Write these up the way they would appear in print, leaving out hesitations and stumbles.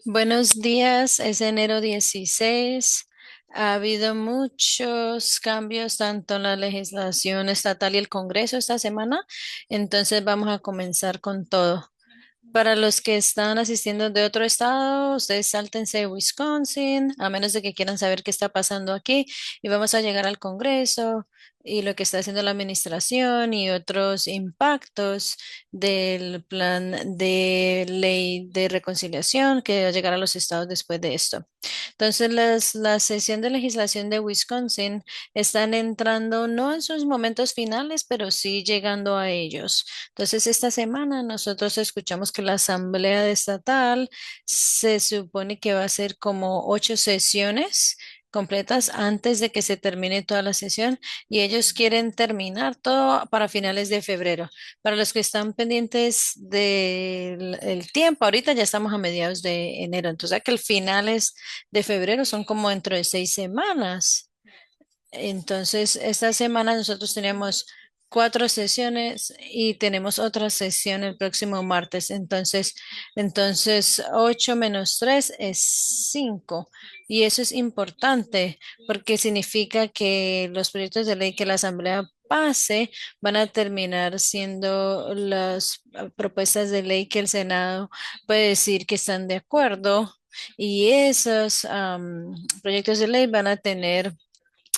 Buenos días, es enero 16. Ha habido muchos cambios tanto en la legislación estatal y el Congreso esta semana, entonces vamos a comenzar con todo. Para los que están asistiendo de otro estado, ustedes sáltense de Wisconsin, a menos de que quieran saber qué está pasando aquí, y vamos a llegar al Congreso y lo que está haciendo la administración y otros impactos del plan de ley de reconciliación que va a llegar a los estados después de esto. Entonces, la sesión de legislación de Wisconsin están entrando no en sus momentos finales, pero sí llegando a ellos. Entonces, esta semana nosotros escuchamos que la Asamblea Estatal se supone que va a ser como 8 sesiones completas antes de que se termine toda la sesión y ellos quieren terminar todo para finales de febrero. Para los que están pendientes del el tiempo, ahorita ya estamos a mediados de enero, entonces que el finales de febrero son como dentro de 6 semanas. Entonces, esta semana nosotros teníamos 4 sesiones y tenemos otra sesión el próximo martes. Entonces 8 menos 3 es 5. Y eso es importante porque significa que los proyectos de ley que la Asamblea pase van a terminar siendo las propuestas de ley que el Senado puede decir que están de acuerdo. Y esos proyectos de ley van a tener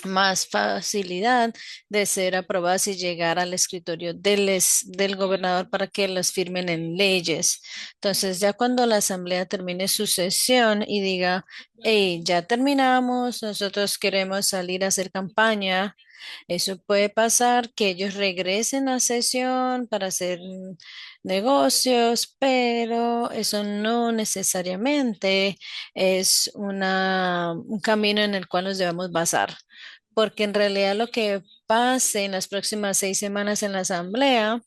más facilidad de ser aprobadas y llegar al escritorio del gobernador para que las firmen en leyes. Entonces, ya cuando la asamblea termine su sesión y diga, hey, ya terminamos, nosotros queremos salir a hacer campaña, eso puede pasar que ellos regresen a sesión para hacer negocios, pero eso no necesariamente es un camino en el cual nos debemos basar porque en realidad lo que pase en las próximas 6 semanas en la asamblea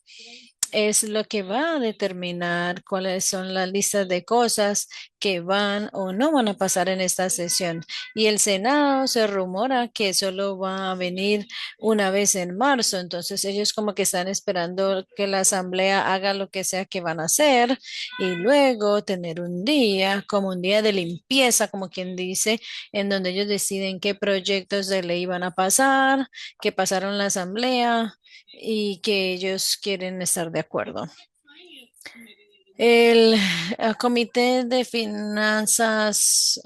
es lo que va a determinar cuáles son las listas de cosas que van o no van a pasar en esta sesión. Y el Senado se rumora que solo va a venir una vez en marzo, entonces ellos como que están esperando que la Asamblea haga lo que sea que van a hacer y luego tener un día, como un día de limpieza, como quien dice, en donde ellos deciden qué proyectos de ley van a pasar, qué pasaron en la Asamblea y que ellos quieren estar de acuerdo. El Comité de Finanzas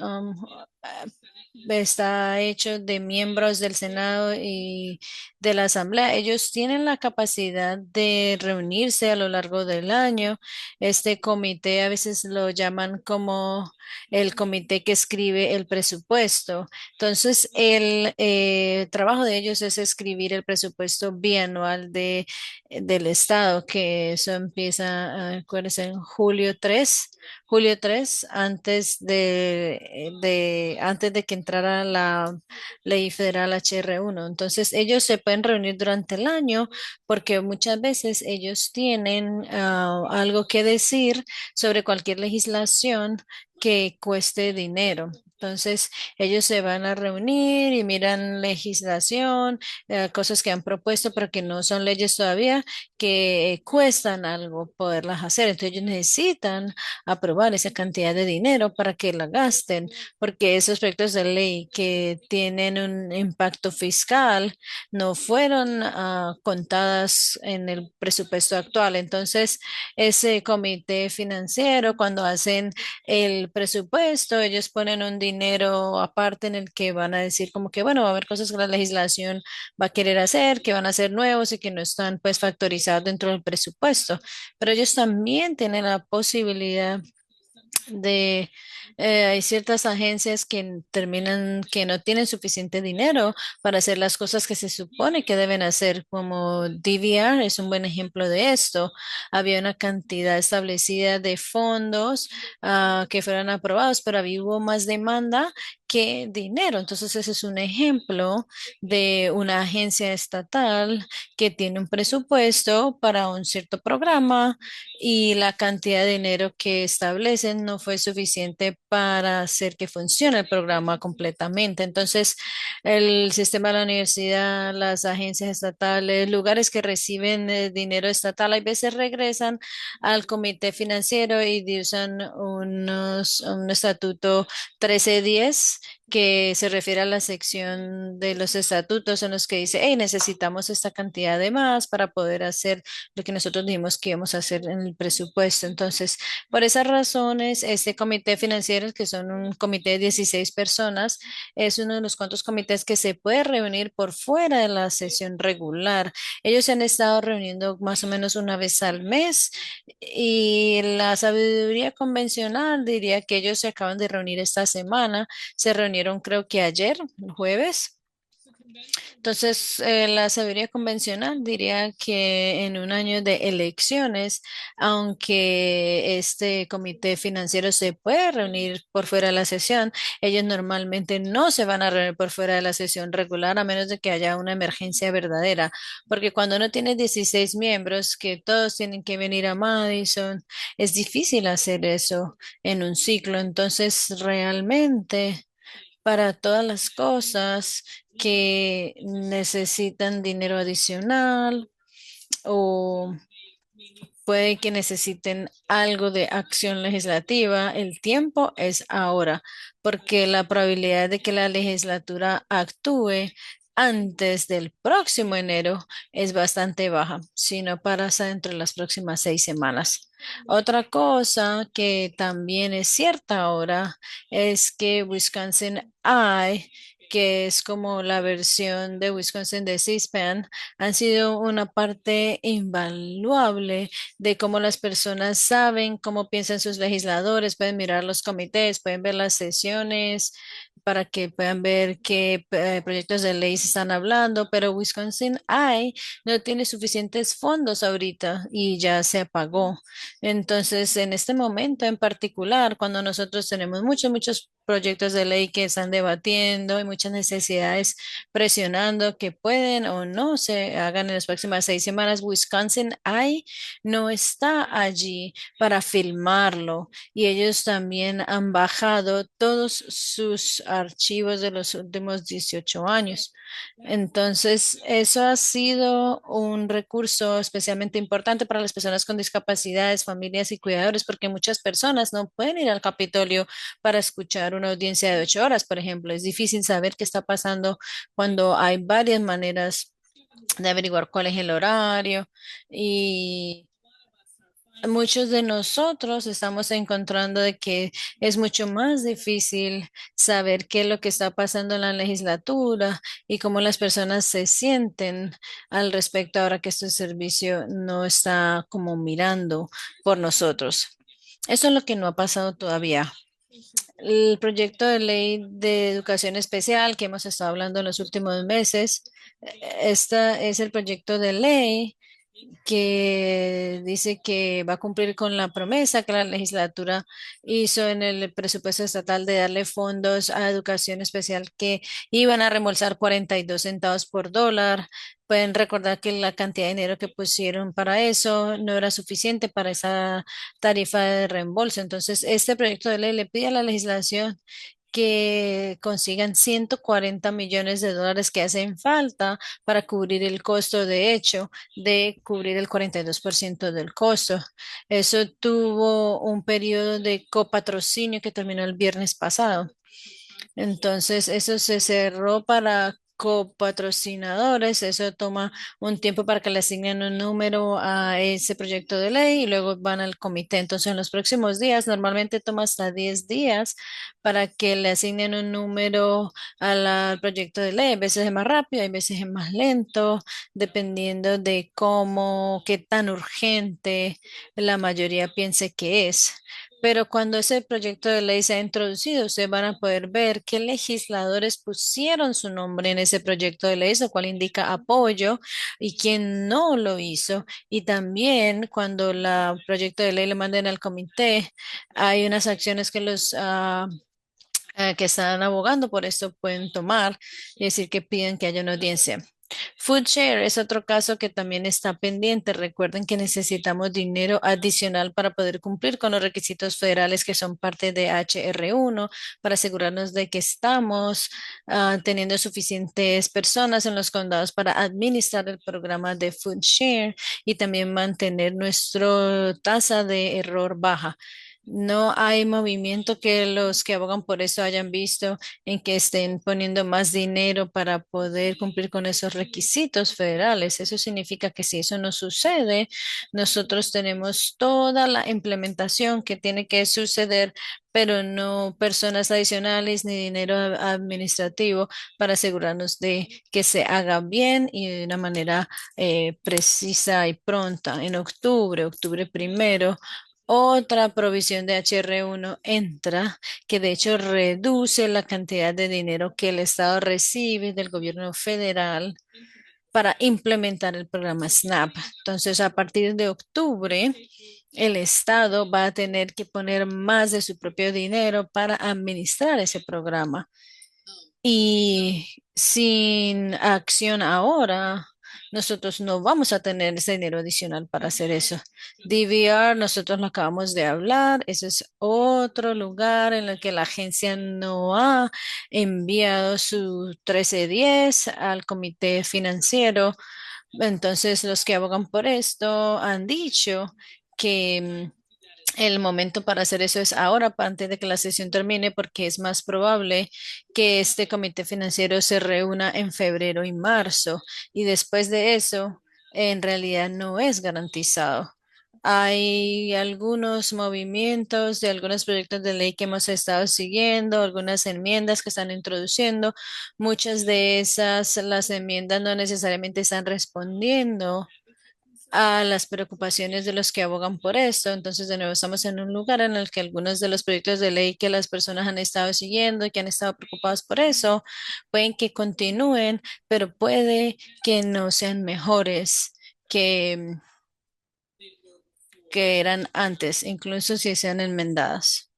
está hecho de miembros del Senado y de la Asamblea. Ellos tienen la capacidad de reunirse a lo largo del año. Este comité a veces lo llaman como el comité que escribe el presupuesto. Entonces, el trabajo de ellos es escribir el presupuesto bianual del Estado, que eso empieza, acuérdense, en julio 3 antes de que entrara la ley federal HR1. Entonces, ellos se pueden reunir durante el año porque muchas veces ellos tienen algo que decir sobre cualquier legislación que cueste dinero. Entonces, ellos se van a reunir y miran legislación, cosas que han propuesto, pero que no son leyes todavía, que cuestan algo poderlas hacer. Entonces, ellos necesitan aprobar esa cantidad de dinero para que la gasten, porque esos proyectos de ley que tienen un impacto fiscal no fueron contadas en el presupuesto actual. Entonces, ese comité financiero, cuando hacen el presupuesto, ellos ponen un dinero aparte en el que van a decir como que, bueno, va a haber cosas que la legislación va a querer hacer, que van a ser nuevos y que no están pues factorizados dentro del presupuesto. Pero ellos también tienen la posibilidad de hay ciertas agencias que terminan que no tienen suficiente dinero para hacer las cosas que se supone que deben hacer, como DVR es un buen ejemplo de esto. Había una cantidad establecida de fondos que fueron aprobados, pero había hubo más demanda qué dinero. Entonces, ese es un ejemplo de una agencia estatal que tiene un presupuesto para un cierto programa y la cantidad de dinero que establecen no fue suficiente para hacer que funcione el programa completamente. Entonces, el sistema de la universidad, las agencias estatales, lugares que reciben dinero estatal, a veces regresan al comité financiero y usan un estatuto 1310 que se refiere a la sección de los estatutos en los que dice, hey, necesitamos esta cantidad de más para poder hacer lo que nosotros dijimos que íbamos a hacer en el presupuesto. Entonces, por esas razones, este comité financiero, que son un comité de 16 personas, es uno de los cuantos comités que se puede reunir por fuera de la sesión regular. Ellos se han estado reuniendo más o menos una vez al mes y la sabiduría convencional diría que ellos se acaban de reunir esta semana. Se reunieron creo que ayer, jueves. Entonces, la sabiduría convencional diría que en un año de elecciones, aunque este comité financiero se puede reunir por fuera de la sesión, ellos normalmente no se van a reunir por fuera de la sesión regular a menos de que haya una emergencia verdadera, porque cuando uno tiene 16 miembros que todos tienen que venir a Madison, es difícil hacer eso en un ciclo. Entonces, realmente para todas las cosas que necesitan dinero adicional o puede que necesiten algo de acción legislativa. El tiempo es ahora, porque la probabilidad de que la legislatura actúe antes del próximo enero es bastante baja, si no pasa dentro de las próximas 6 semanas. Otra cosa que también es cierta ahora es que Wisconsin I, que es como la versión de Wisconsin de C-SPAN, han sido una parte invaluable de cómo las personas saben cómo piensan sus legisladores, pueden mirar los comités, pueden ver las sesiones para que puedan ver qué proyectos de ley se están hablando, pero Wisconsin I no tiene suficientes fondos ahorita y ya se apagó. Entonces, en este momento en particular, cuando nosotros tenemos muchos proyectos de ley que están debatiendo y muchas necesidades presionando que pueden o no se hagan en las próximas 6 semanas, Wisconsin I no está allí para filmarlo y ellos también han bajado todos sus archivos de los últimos 18 años. Entonces, eso ha sido un recurso especialmente importante para las personas con discapacidades, familias y cuidadores, porque muchas personas no pueden ir al Capitolio para escuchar una audiencia de 8 horas, por ejemplo. Es difícil saber qué está pasando cuando hay varias maneras de averiguar cuál es el horario y muchos de nosotros estamos encontrando de que es mucho más difícil saber qué es lo que está pasando en la legislatura y cómo las personas se sienten al respecto ahora que este servicio no está como mirando por nosotros. Eso es lo que no ha pasado todavía. El proyecto de ley de educación especial que hemos estado hablando en los últimos meses, este es el proyecto de ley que dice que va a cumplir con la promesa que la legislatura hizo en el presupuesto estatal de darle fondos a educación especial que iban a reembolsar 42 centavos por dólar. Pueden recordar que la cantidad de dinero que pusieron para eso no era suficiente para esa tarifa de reembolso. Entonces, este proyecto de ley le pide a la legislación que consigan 140 millones de dólares que hacen falta para cubrir el costo, de hecho, de cubrir el 42% del costo. Eso tuvo un periodo de copatrocinio que terminó el viernes pasado. Entonces, eso se cerró para copatrocinadores. Eso toma un tiempo para que le asignen un número a ese proyecto de ley y luego van al comité. Entonces, en los próximos días, normalmente toma hasta 10 días para que le asignen un número al proyecto de ley. A veces es más rápido, a veces es más lento, dependiendo de cómo, qué tan urgente la mayoría piense que es. Pero cuando ese proyecto de ley se ha introducido, ustedes van a poder ver qué legisladores pusieron su nombre en ese proyecto de ley, lo cual indica apoyo, y quién no lo hizo. Y también cuando el proyecto de ley lo manden al comité, hay unas acciones que los que están abogando por esto pueden tomar y decir que piden que haya una audiencia. Food Share es otro caso que también está pendiente. Recuerden que necesitamos dinero adicional para poder cumplir con los requisitos federales que son parte de HR1 para asegurarnos de que estamos teniendo suficientes personas en los condados para administrar el programa de Food Share y también mantener nuestra tasa de error baja. No hay movimiento que los que abogan por eso hayan visto en que estén poniendo más dinero para poder cumplir con esos requisitos federales. Eso significa que si eso no sucede, nosotros tenemos toda la implementación que tiene que suceder, pero no personas adicionales ni dinero administrativo para asegurarnos de que se haga bien y de una manera precisa y pronta. En octubre, octubre primero. Otra provisión de HR1 entra que de hecho reduce la cantidad de dinero que el Estado recibe del gobierno federal para implementar el programa SNAP. Entonces, a partir de octubre, el Estado va a tener que poner más de su propio dinero para administrar ese programa. Y sin acción ahora, nosotros no vamos a tener ese dinero adicional para hacer eso. DVR, nosotros lo acabamos de hablar, ese es otro lugar en el que la agencia no ha enviado su 1310 al comité financiero. Entonces, los que abogan por esto han dicho que el momento para hacer eso es ahora, antes de que la sesión termine, porque es más probable que este comité financiero se reúna en febrero y marzo. Y después de eso, en realidad no es garantizado. Hay algunos movimientos de algunos proyectos de ley que hemos estado siguiendo, algunas enmiendas que están introduciendo. Muchas de esas, las enmiendas no necesariamente están respondiendo a las preocupaciones de los que abogan por esto. Entonces, de nuevo, estamos en un lugar en el que algunos de los proyectos de ley que las personas han estado siguiendo y que han estado preocupados por eso, pueden que continúen, pero puede que no sean mejores que, que eran antes, incluso si sean enmendadas.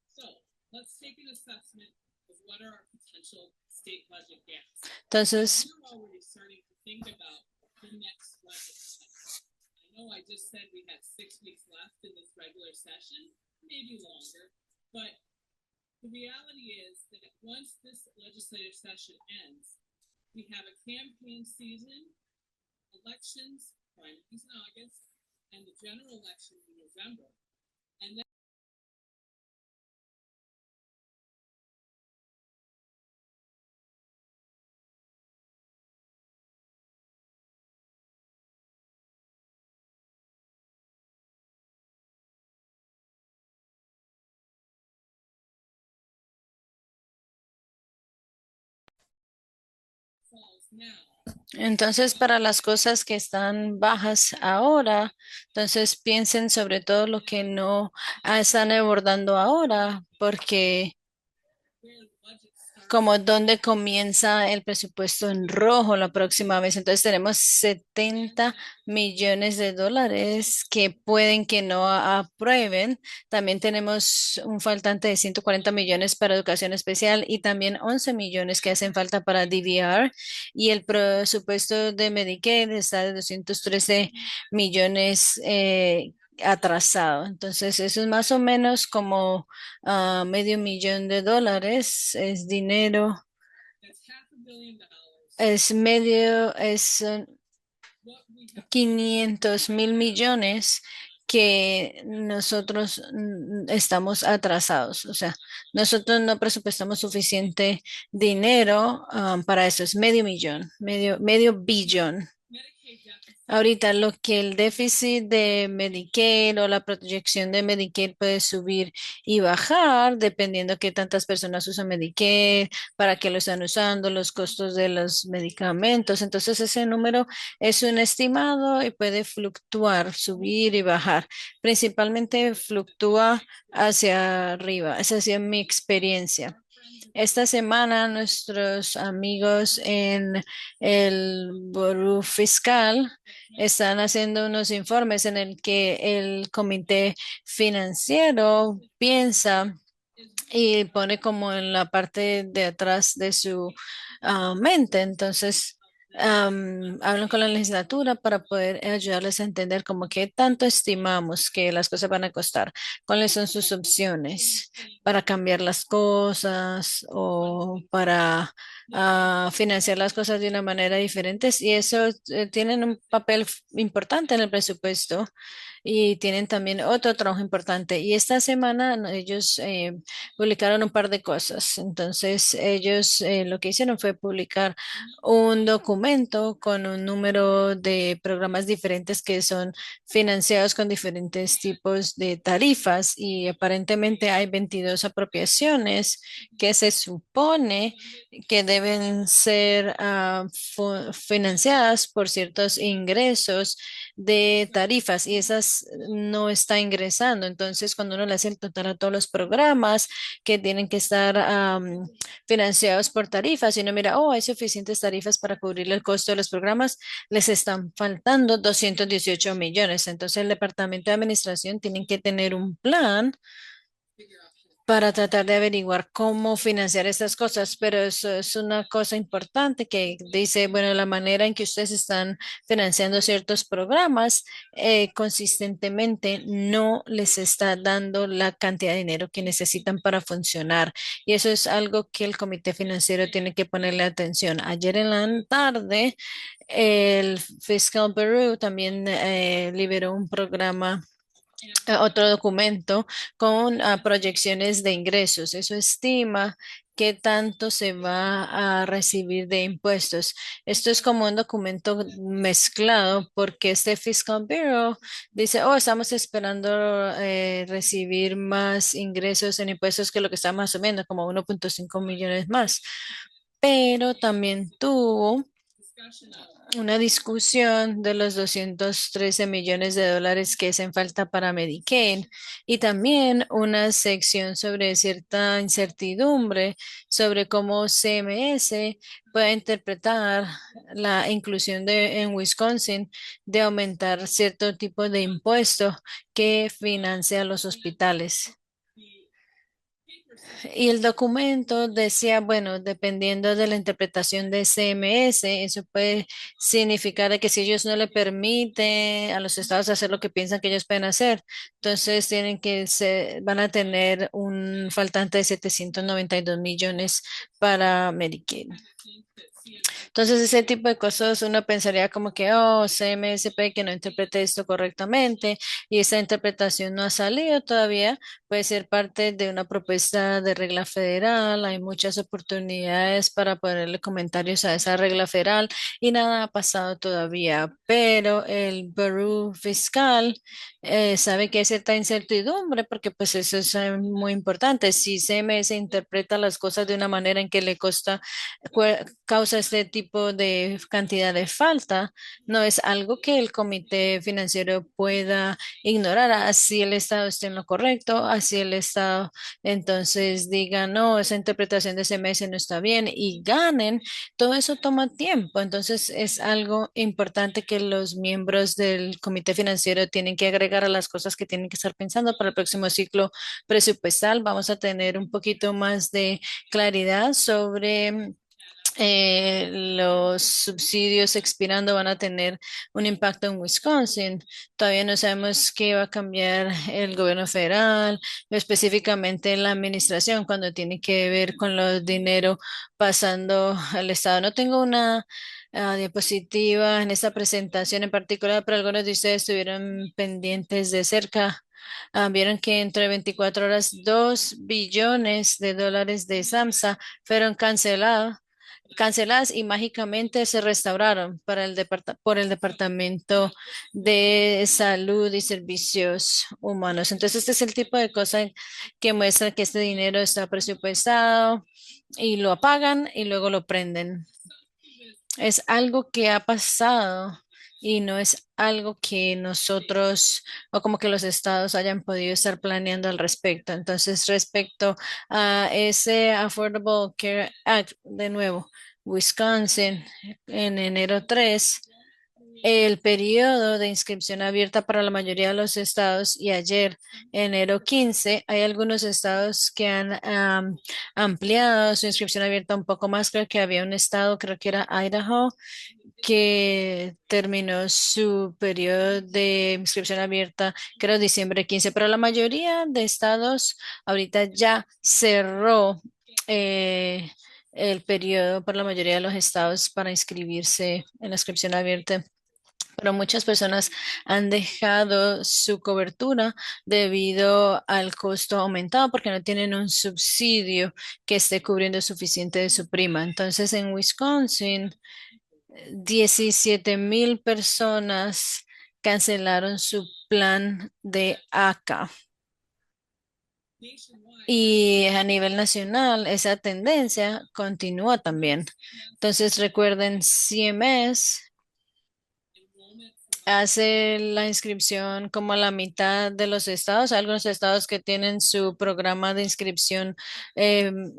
Entonces, entonces, para las cosas que están bajas ahora, entonces piensen sobre todo lo que no están abordando ahora, porque como dónde comienza el presupuesto en rojo la próxima vez. Entonces tenemos 70 millones de dólares que pueden que no aprueben. También tenemos un faltante de 140 millones para educación especial y también 11 millones que hacen falta para DVR. Y el presupuesto de Medicaid está de 213 millones. Atrasado. Entonces, eso es más o menos como medio millón de dólares, es dinero, es medio, es 500.000 millones que nosotros estamos atrasados. O sea, nosotros no presupuestamos suficiente dinero para eso, es medio millón, medio billón. Ahorita lo que el déficit de Medicare o la proyección de Medicare puede subir y bajar dependiendo qué tantas personas usan Medicare, para qué lo están usando, los costos de los medicamentos. Entonces ese número es un estimado y puede fluctuar, subir y bajar. Principalmente fluctúa hacia arriba. Esa ha sido mi experiencia. Esta semana nuestros amigos en el Buró Fiscal están haciendo unos informes en el que el comité financiero piensa y pone como en la parte de atrás de su mente. Entonces, hablan con la legislatura para poder ayudarles a entender como qué tanto estimamos que las cosas van a costar, cuáles son sus opciones para cambiar las cosas o para financiar las cosas de una manera diferente. Y eso tienen un papel importante en el presupuesto y tienen también otro trabajo importante. Y esta semana no, ellos publicaron un par de cosas. Entonces, ellos lo que hicieron fue publicar un documento con un número de programas diferentes que son financiados con diferentes tipos de tarifas y aparentemente hay 22 apropiaciones que se supone que deben ser financiadas por ciertos ingresos de tarifas y esas no está ingresando. Entonces, cuando uno le hace el total a todos los programas que tienen que estar financiados por tarifas y uno mira, oh, hay suficientes tarifas para cubrir el costo de los programas, les están faltando 218 millones. Entonces, el Departamento de Administración tiene que tener un plan para tratar de averiguar cómo financiar estas cosas, pero eso es una cosa importante que dice, bueno, la manera en que ustedes están financiando ciertos programas consistentemente no les está dando la cantidad de dinero que necesitan para funcionar. Y eso es algo que el Comité Financiero tiene que ponerle atención. Ayer en la tarde, el Fiscal Bureau también liberó un programa otro documento con proyecciones de ingresos. Eso estima qué tanto se va a recibir de impuestos. Esto es como un documento mezclado porque este Fiscal Bureau dice, oh, estamos esperando recibir más ingresos en impuestos que lo que estamos asumiendo, como 1.5 millones más. Pero también tuvo una discusión de los 213 millones de dólares que hacen falta para Medicaid y también una sección sobre cierta incertidumbre sobre cómo CMS puede interpretar la inclusión en Wisconsin de aumentar cierto tipo de impuesto que financia los hospitales. Y el documento decía, bueno, dependiendo de la interpretación de CMS, eso puede significar de que si ellos no le permiten a los estados hacer lo que piensan que ellos pueden hacer, entonces van a tener un faltante de 792 millones para Medicaid. Entonces, ese tipo de cosas uno pensaría como que, oh, CMSP que no interprete esto correctamente y esa interpretación no ha salido todavía, puede ser parte de una propuesta de regla federal. Hay muchas oportunidades para ponerle comentarios a esa regla federal y nada ha pasado todavía, pero el Bureau Fiscal sabe que hay cierta incertidumbre porque pues eso es muy importante. Si CMS interpreta las cosas de una manera en que le causa este tipo de cantidad de falta, no es algo que el comité financiero pueda ignorar. Así el Estado esté en lo correcto, así el Estado entonces diga, no, esa interpretación de ese mes no está bien y ganen, todo eso toma tiempo. Entonces es algo importante que los miembros del comité financiero tienen que agregar a las cosas que tienen que estar pensando para el próximo ciclo presupuestal. Vamos a tener un poquito más de claridad sobre los subsidios expirando van a tener un impacto en Wisconsin. Todavía no sabemos qué va a cambiar el gobierno federal, específicamente la administración, cuando tiene que ver con los dinero pasando al Estado. No tengo una diapositiva en esta presentación en particular, pero algunos de ustedes estuvieron pendientes de cerca. Vieron que entre 24 horas 2 billones de dólares de SAMSA fueron canceladas y mágicamente se restauraron para por el Departamento de Salud y Servicios Humanos. Entonces, este es el tipo de cosa que muestra que este dinero está presupuestado y lo apagan y luego lo prenden. Es algo que ha pasado y no es algo que nosotros o como que los estados hayan podido estar planeando al respecto. Entonces, respecto a ese Affordable Care Act, de nuevo, Wisconsin en enero 3. el periodo de inscripción abierta para la mayoría de los estados y ayer, enero 15, hay algunos estados que han ampliado su inscripción abierta un poco más. Creo que había un estado, creo que era Idaho, que terminó su periodo de inscripción abierta, creo diciembre 15, pero la mayoría de estados ahorita ya cerró eh, el periodo para la mayoría de los estados para inscribirse en la inscripción abierta. Pero muchas personas han dejado su cobertura debido al costo aumentado porque no tienen un subsidio que esté cubriendo suficiente de su prima. Entonces, en Wisconsin, 17,000 personas cancelaron su plan de ACA. Y a nivel nacional, esa tendencia continúa también. Entonces, recuerden, CMS hace la inscripción como a la mitad de los estados. Hay algunos estados que tienen su programa de inscripción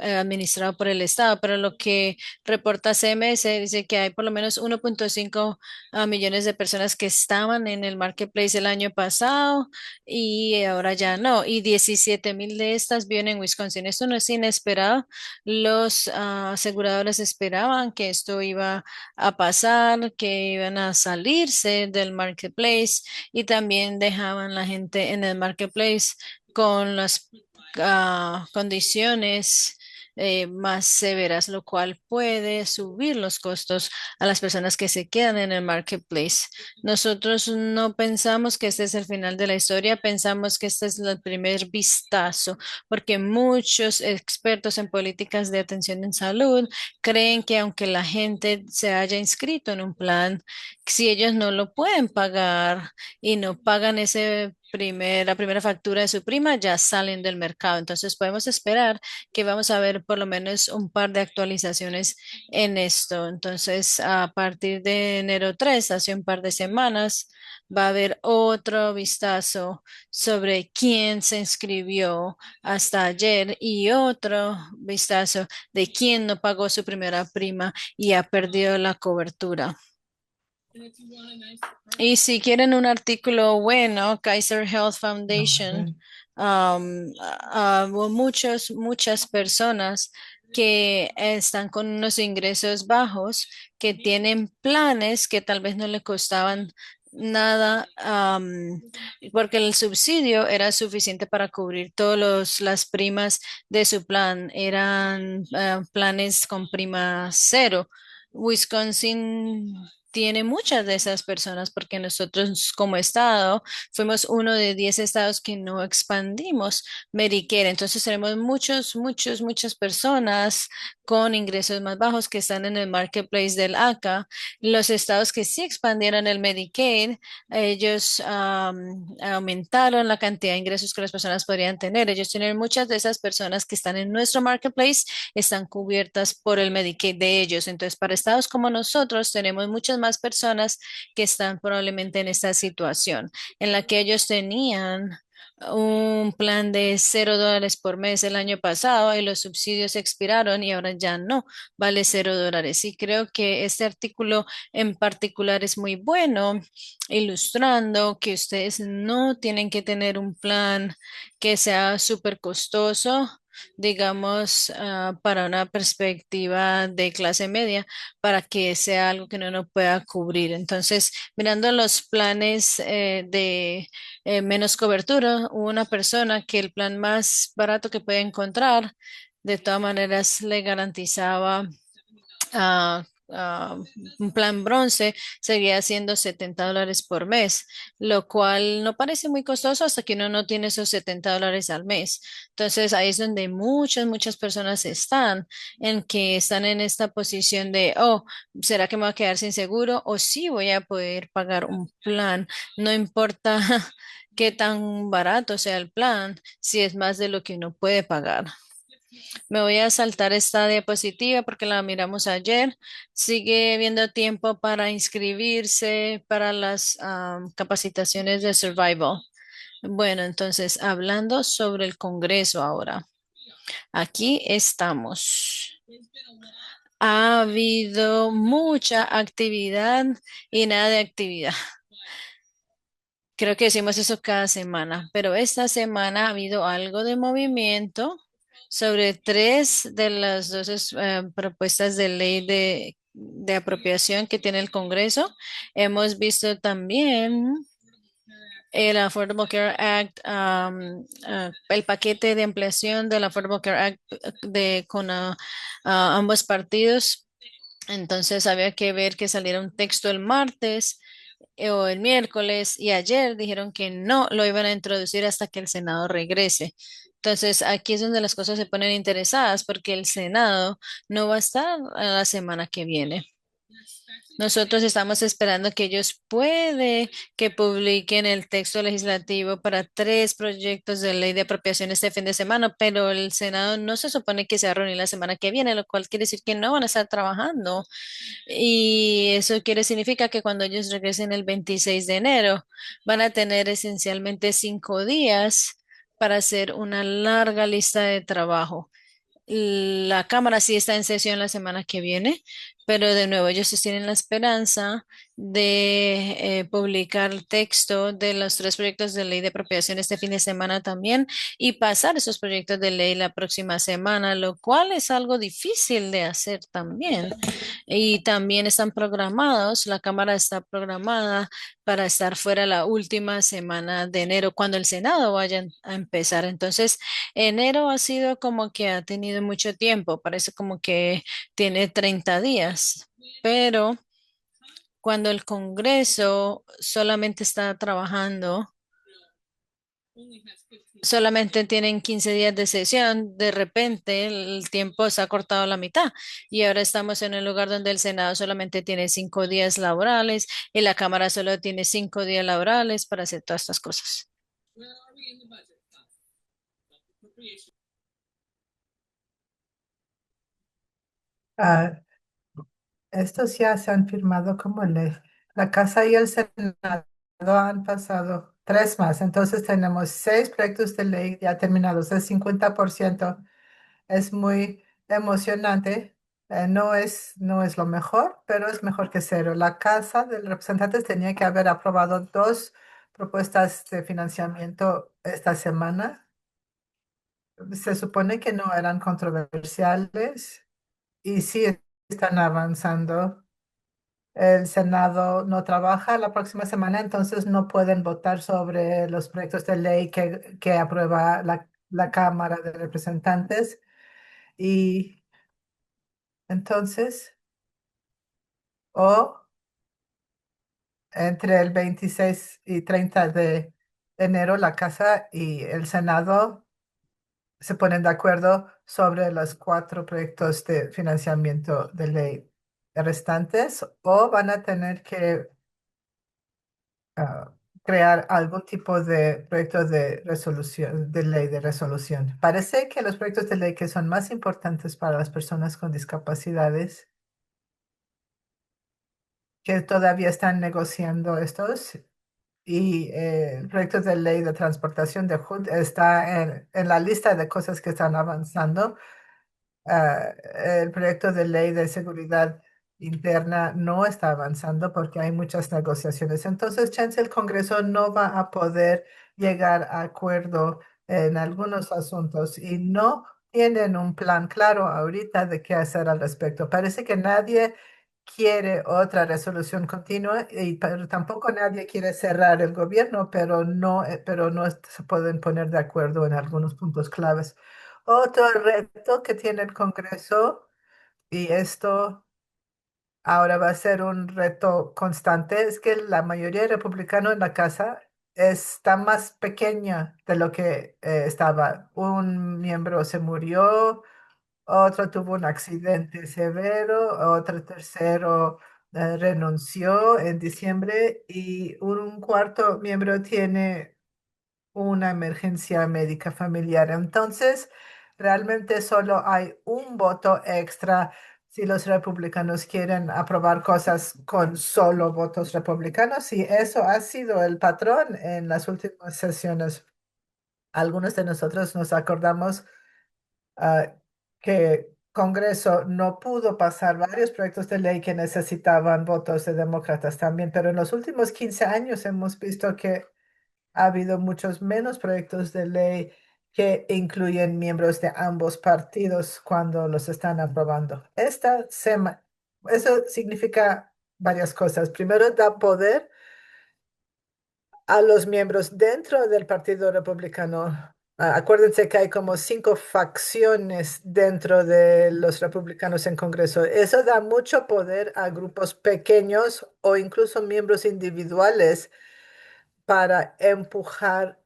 administrado por el estado, pero lo que reporta CMS dice que hay por lo menos 1,5 millones de personas que estaban en el marketplace el año pasado y ahora ya no. Y 17,000 de estas viven en Wisconsin. Esto no es inesperado. Los aseguradores esperaban que esto iba a pasar, que iban a salirse del marketplace y también dejaban la gente en el marketplace con las condiciones más severas, lo cual puede subir los costos a las personas que se quedan en el marketplace. Nosotros no pensamos que este es el final de la historia, pensamos que este es el primer vistazo, porque muchos expertos en políticas de atención en salud creen que aunque la gente se haya inscrito en un plan, si ellos no lo pueden pagar y no pagan la primera factura de su prima, ya salen del mercado. Entonces podemos esperar que vamos a ver por lo menos un par de actualizaciones en esto. Entonces, a partir de enero 3, hace un par de semanas, va a haber otro vistazo sobre quién se inscribió hasta ayer y otro vistazo de quién no pagó su primera prima y ha perdido la cobertura. Y si quieren un artículo bueno, Kaiser Health Foundation, hubo muchas personas que están con unos ingresos bajos, que tienen planes que tal vez no le costaban nada, porque el subsidio era suficiente para cubrir todas las primas de su plan. Eran planes con prima cero. Wisconsin tiene muchas de esas personas porque nosotros como estado fuimos uno de 10 estados que no expandimos Medicare. Entonces tenemos muchas personas con ingresos más bajos que están en el marketplace del ACA. Los estados que sí expandieron el Medicaid, ellos aumentaron la cantidad de ingresos que las personas podrían tener. Ellos tienen muchas de esas personas que están en nuestro marketplace están cubiertas por el Medicaid de ellos. Entonces, para estados como nosotros, tenemos muchas más personas que están probablemente en esta situación, en la que ellos tenían un plan de $0 por mes el año pasado y los subsidios expiraron y ahora ya no vale $0. Y creo que este artículo en particular es muy bueno, ilustrando que ustedes no tienen que tener un plan que sea súper costoso, digamos, para una perspectiva de clase media, para que sea algo que no pueda cubrir. Entonces, mirando los planes de menos cobertura, hubo una persona que el plan más barato que puede encontrar, de todas maneras, le garantizaba ah, ah, un plan bronce seguía siendo $70 por mes, lo cual no parece muy costoso hasta que uno no tiene esos $70 al mes. Entonces ahí es donde muchas personas están, en que están en esta posición de, oh, ¿será que me voy a quedar sin seguro? O sí voy a poder pagar un plan, no importa qué tan barato sea el plan, si es más de lo que uno puede pagar. Me voy a saltar esta diapositiva porque la miramos ayer. Sigue habiendo tiempo para inscribirse para las capacitaciones de survival. Bueno, entonces, hablando sobre el Congreso ahora. Aquí estamos. Ha habido mucha actividad y nada de actividad. Creo que decimos eso cada semana, pero esta semana ha habido algo de movimiento sobre tres de las dos propuestas de ley de apropiación que tiene el Congreso. Hemos visto también el Affordable Care Act, el paquete de ampliación del Affordable Care Act con ambos partidos. Entonces había que ver que saliera un texto el martes o el miércoles y ayer dijeron que no lo iban a introducir hasta que el Senado regrese. Entonces aquí es donde las cosas se ponen interesadas porque el Senado no va a estar la semana que viene. Nosotros estamos esperando que ellos puede que publiquen el texto legislativo para tres proyectos de ley de apropiación este fin de semana, pero el Senado no se supone que se va a reunir la semana que viene, lo cual quiere decir que no van a estar trabajando. Y eso significa que cuando ellos regresen el 26 de enero, van a tener esencialmente 5 días para hacer una larga lista de trabajo. La Cámara sí está en sesión la semana que viene, pero de nuevo ellos tienen la esperanza de publicar el texto de los tres proyectos de ley de apropiación este fin de semana también y pasar esos proyectos de ley la próxima semana, lo cual es algo difícil de hacer también. Y también están programados, la Cámara está programada para estar fuera la última semana de enero, cuando el Senado vaya a empezar. Entonces, enero ha sido como que ha tenido mucho tiempo, parece como que tiene 30 días, pero cuando el Congreso solamente está trabajando, solamente tienen 15 días de sesión, de repente el tiempo se ha cortado a la mitad y ahora estamos en un lugar donde el Senado solamente tiene 5 días laborales y la Cámara solo tiene 5 días laborales para hacer todas estas cosas. Ah, estos ya se han firmado como ley. La Casa y el Senado han pasado tres más. Entonces tenemos seis proyectos de ley ya terminados, el 50%. Es muy emocionante. No es lo mejor, pero es mejor que cero. La Casa de Representantes tenía que haber aprobado dos propuestas de financiamiento esta semana. Se supone que no eran controversiales y sí están avanzando. El Senado no trabaja la próxima semana, entonces no pueden votar sobre los proyectos de ley que aprueba la Cámara de Representantes. Y entonces, o entre el 26 y 30 de enero, la Casa y el Senado se ponen de acuerdo sobre los cuatro proyectos de financiamiento de ley restantes, o van a tener que ah, crear algún tipo de proyecto de resolución, de ley de resolución. Parece que los proyectos de ley que son más importantes para las personas con discapacidades, que todavía están negociando estos, y el proyecto de ley de transportación de HUD está en la lista de cosas que están avanzando. El proyecto de ley de seguridad interna no está avanzando porque hay muchas negociaciones. Entonces, chance el Congreso no va a poder llegar a acuerdo en algunos asuntos y no tienen un plan claro ahorita de qué hacer al respecto. Parece que nadie quiere otra resolución continua pero tampoco nadie quiere cerrar el gobierno, pero no se pueden poner de acuerdo en algunos puntos claves. Otro reto que tiene el Congreso, y esto ahora va a ser un reto constante, es que la mayoría de republicanos en la casa está más pequeña de lo que estaba. Un miembro se murió, otro tuvo un accidente severo, otro tercero renunció en diciembre y un cuarto miembro tiene una emergencia médica familiar. Entonces, realmente solo hay un voto extra si los republicanos quieren aprobar cosas con solo votos republicanos. Y eso ha sido el patrón en las últimas sesiones. Algunos de nosotros nos acordamos ah, que Congreso no pudo pasar varios proyectos de ley que necesitaban votos de demócratas también, pero en los últimos 15 años hemos visto que ha habido muchos menos proyectos de ley que incluyen miembros de ambos partidos cuando los están aprobando. Eso significa varias cosas. Primero, da poder a los miembros dentro del Partido Republicano. Acuérdense que hay como 5 facciones dentro de los republicanos en Congreso. Eso da mucho poder a grupos pequeños o incluso miembros individuales para empujar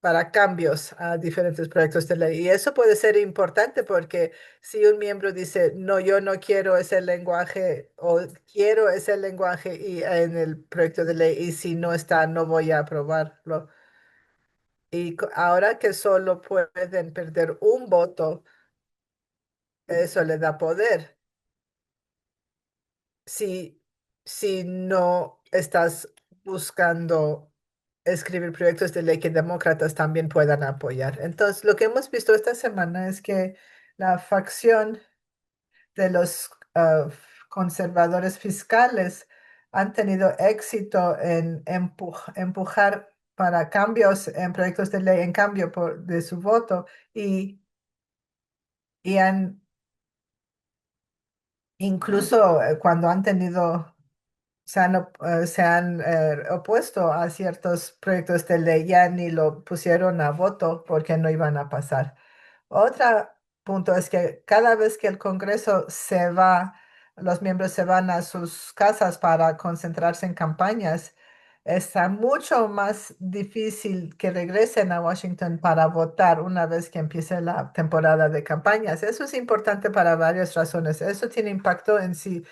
para cambios a diferentes proyectos de ley. Y eso puede ser importante porque si un miembro dice, no, yo no quiero ese lenguaje o quiero ese lenguaje y en el proyecto de ley y si no está, no voy a aprobarlo. Y ahora que solo pueden perder un voto, eso le da poder. Si, si no estás buscando escribir proyectos de ley que demócratas también puedan apoyar. Entonces, lo que hemos visto esta semana es que la facción de los conservadores fiscales han tenido éxito en empujar para cambios en proyectos de ley en cambio de su voto y, y han incluso cuando han tenido se han opuesto a ciertos proyectos de ley, ya ni lo pusieron a voto porque no iban a pasar. Otro punto es que cada vez que el Congreso se va, los miembros se van a sus casas para concentrarse en campañas, está mucho más difícil que regresen a Washington para votar una vez que empiece la temporada de campañas. Eso es importante para varias razones. Eso tiene impacto en si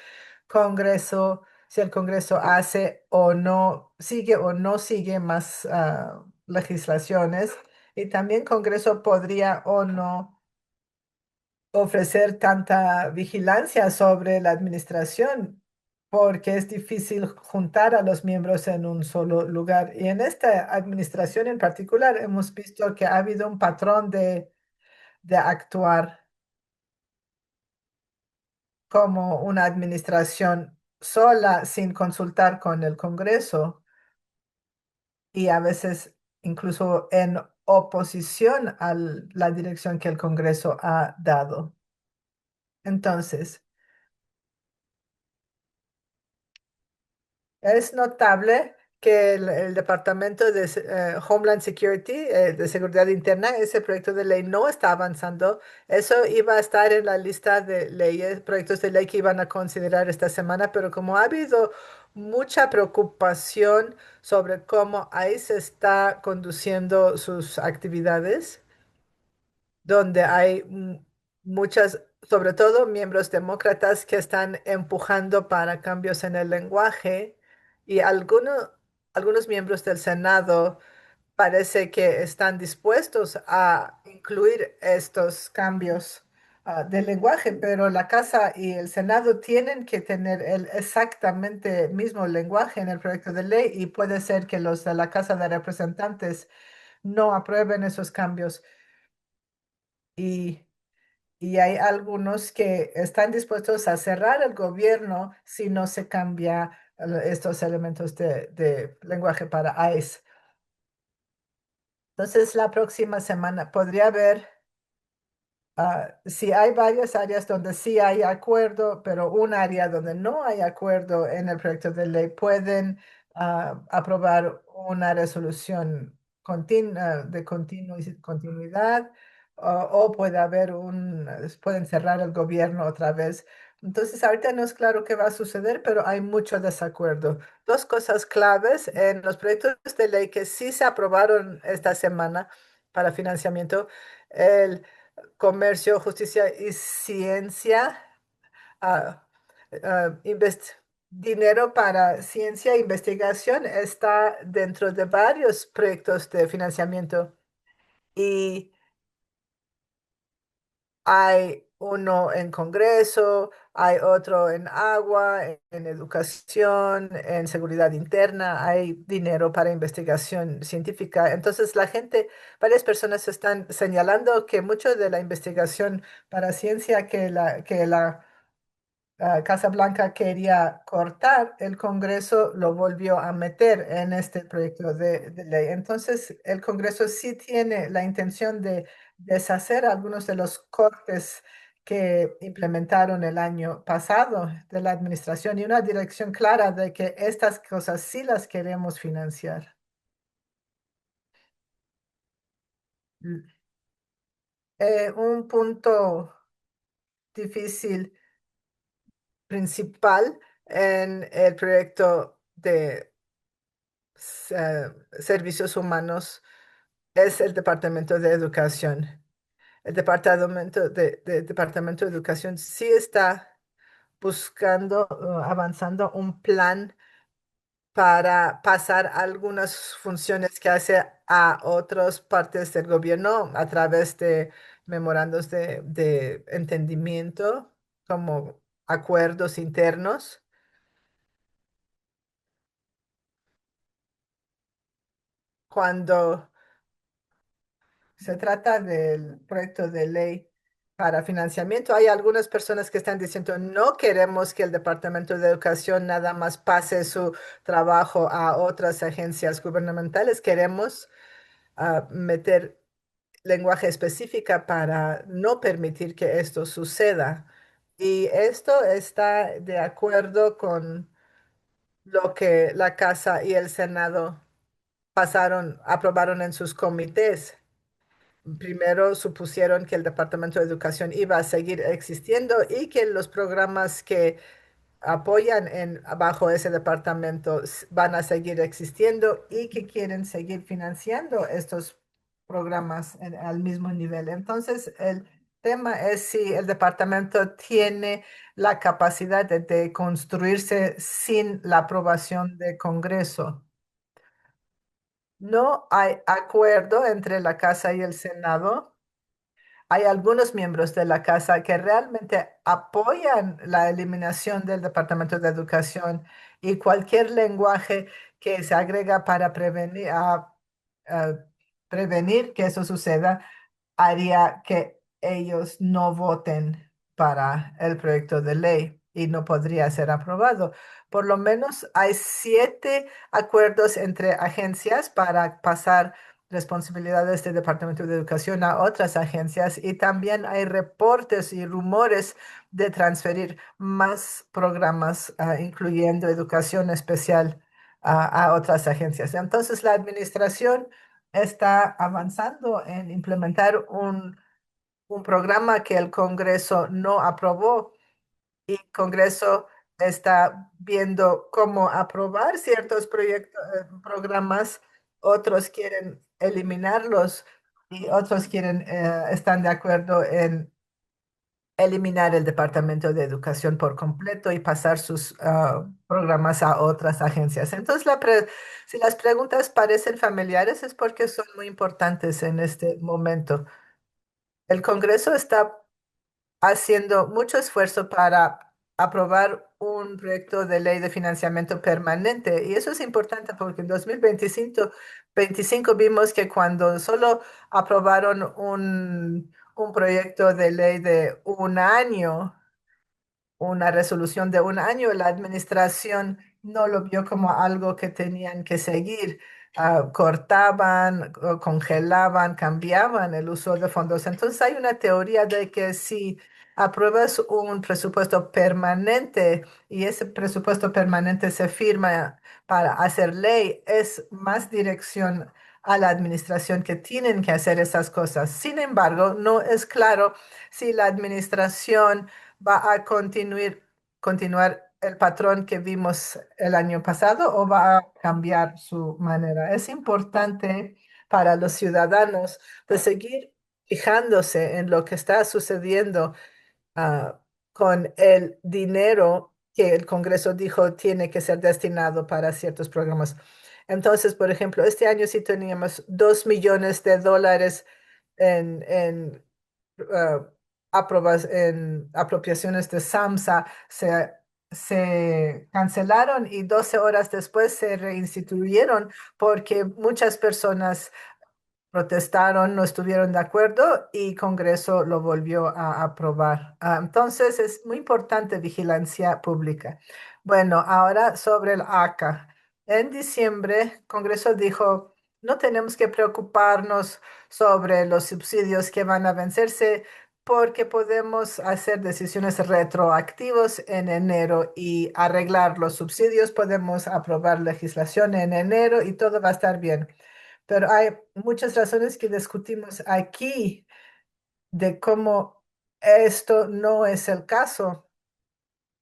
Congreso, si el Congreso hace o no sigue más legislaciones. Y también Congreso podría o no ofrecer tanta vigilancia sobre la administración, porque es difícil juntar a los miembros en un solo lugar. Y en esta administración en particular hemos visto que ha habido un patrón de actuar como una administración sola sin consultar con el Congreso y a veces incluso en oposición a la dirección que el Congreso ha dado. Entonces, es notable que el Departamento de Homeland Security, de Seguridad Interna, ese proyecto de ley no está avanzando. Eso iba a estar en la lista de leyes, proyectos de ley que iban a considerar esta semana, pero como ha habido mucha preocupación sobre cómo ahí se está conduciendo sus actividades, donde hay muchas, sobre todo miembros demócratas que están empujando para cambios en el lenguaje y algunos miembros del Senado parece que están dispuestos a incluir estos cambios del lenguaje, pero la Casa y el Senado tienen que tener el exactamente mismo lenguaje en el proyecto de ley y puede ser que los de la Casa de Representantes no aprueben esos cambios. Y y hay algunos que están dispuestos a cerrar el gobierno si no se cambia estos elementos de lenguaje para ICE. Entonces, la próxima semana podría haber sí hay varias áreas donde sí hay acuerdo, pero un área donde no hay acuerdo en el proyecto de ley pueden aprobar una resolución de continuidad o puede haber pueden cerrar el gobierno otra vez. Entonces, ahorita no es claro qué va a suceder, pero hay mucho desacuerdo. Dos cosas claves en los proyectos de ley que sí se aprobaron esta semana para financiamiento. El Comercio, Justicia y Ciencia, ah, dinero para ciencia e investigación está dentro de varios proyectos de financiamiento y Hay uno en Congreso, hay otro en agua, en educación, en seguridad interna, hay dinero para investigación científica. Entonces, varias personas están señalando que mucho de la investigación para ciencia que la Casa Blanca quería cortar, el Congreso lo volvió a meter en este proyecto de ley. Entonces, el Congreso sí tiene la intención de deshacer algunos de los cortes que implementaron el año pasado de la administración y una dirección clara de que estas cosas sí las queremos financiar. Mm. Un punto difícil principal en el proyecto de servicios humanos es el Departamento de Educación. El Departamento de Educación sí está buscando, avanzando un plan para pasar algunas funciones que hace a otras partes del gobierno a través de memorandos de entendimiento, como acuerdos internos. Cuando se trata del proyecto de ley para financiamiento. Hay algunas personas que están diciendo, no queremos que el Departamento de Educación nada más pase su trabajo a otras agencias gubernamentales. Queremos meter lenguaje específica para no permitir que esto suceda. Y esto está de acuerdo con lo que la Casa y el Senado aprobaron en sus comités. Primero supusieron que el Departamento de Educación iba a seguir existiendo y que los programas que apoyan bajo ese departamento van a seguir existiendo y que quieren seguir financiando estos programas al mismo nivel. Entonces, el tema es si el departamento tiene la capacidad de construirse sin la aprobación del Congreso. No hay acuerdo entre la Casa y el Senado. Hay algunos miembros de la casa que realmente apoyan la eliminación del Departamento de Educación y cualquier lenguaje que se agrega para a prevenir que eso suceda haría que ellos no voten para el proyecto de ley y no podría ser aprobado. Por lo menos hay 7 acuerdos entre agencias para pasar responsabilidades del Departamento de Educación a otras agencias y también hay reportes y rumores de transferir más programas, incluyendo educación especial, a otras agencias. Entonces, la administración está avanzando en implementar un programa que el Congreso no aprobó y el Congreso está viendo cómo aprobar ciertos programas, otros quieren eliminarlos y otros están de acuerdo en eliminar el Departamento de Educación por completo y pasar sus programas a otras agencias. Entonces, si las preguntas parecen familiares es porque son muy importantes en este momento. El Congreso está haciendo mucho esfuerzo para aprobar un proyecto de ley de financiamiento permanente. Y eso es importante porque en 2025 vimos que cuando solo aprobaron un proyecto de ley de un año, una resolución de un año, la administración no lo vio como algo que tenían que seguir. Cortaban, o congelaban, cambiaban el uso de fondos. Entonces hay una teoría de que si apruebas un presupuesto permanente y ese presupuesto permanente se firma para hacer ley, es más dirección a la administración que tienen que hacer esas cosas. Sin embargo, no es claro si la administración va a continuar el patrón que vimos el año pasado o va a cambiar su manera. Es importante para los ciudadanos de seguir fijándose en lo que está sucediendo ah, con el dinero que el Congreso dijo tiene que ser destinado para ciertos programas. Entonces, por ejemplo, este año sí teníamos $2 millones en en apropiaciones de SAMSA se cancelaron y 12 horas después se reinstituyeron porque muchas personas protestaron, no estuvieron de acuerdo y Congreso lo volvió a aprobar. Entonces es muy importante vigilancia pública. Bueno, ahora sobre el ACA. En diciembre, Congreso dijo, no tenemos que preocuparnos sobre los subsidios que van a vencerse porque podemos hacer decisiones retroactivas en enero y arreglar los subsidios. Podemos aprobar legislación en enero y todo va a estar bien. Pero hay muchas razones que discutimos aquí de cómo esto no es el caso.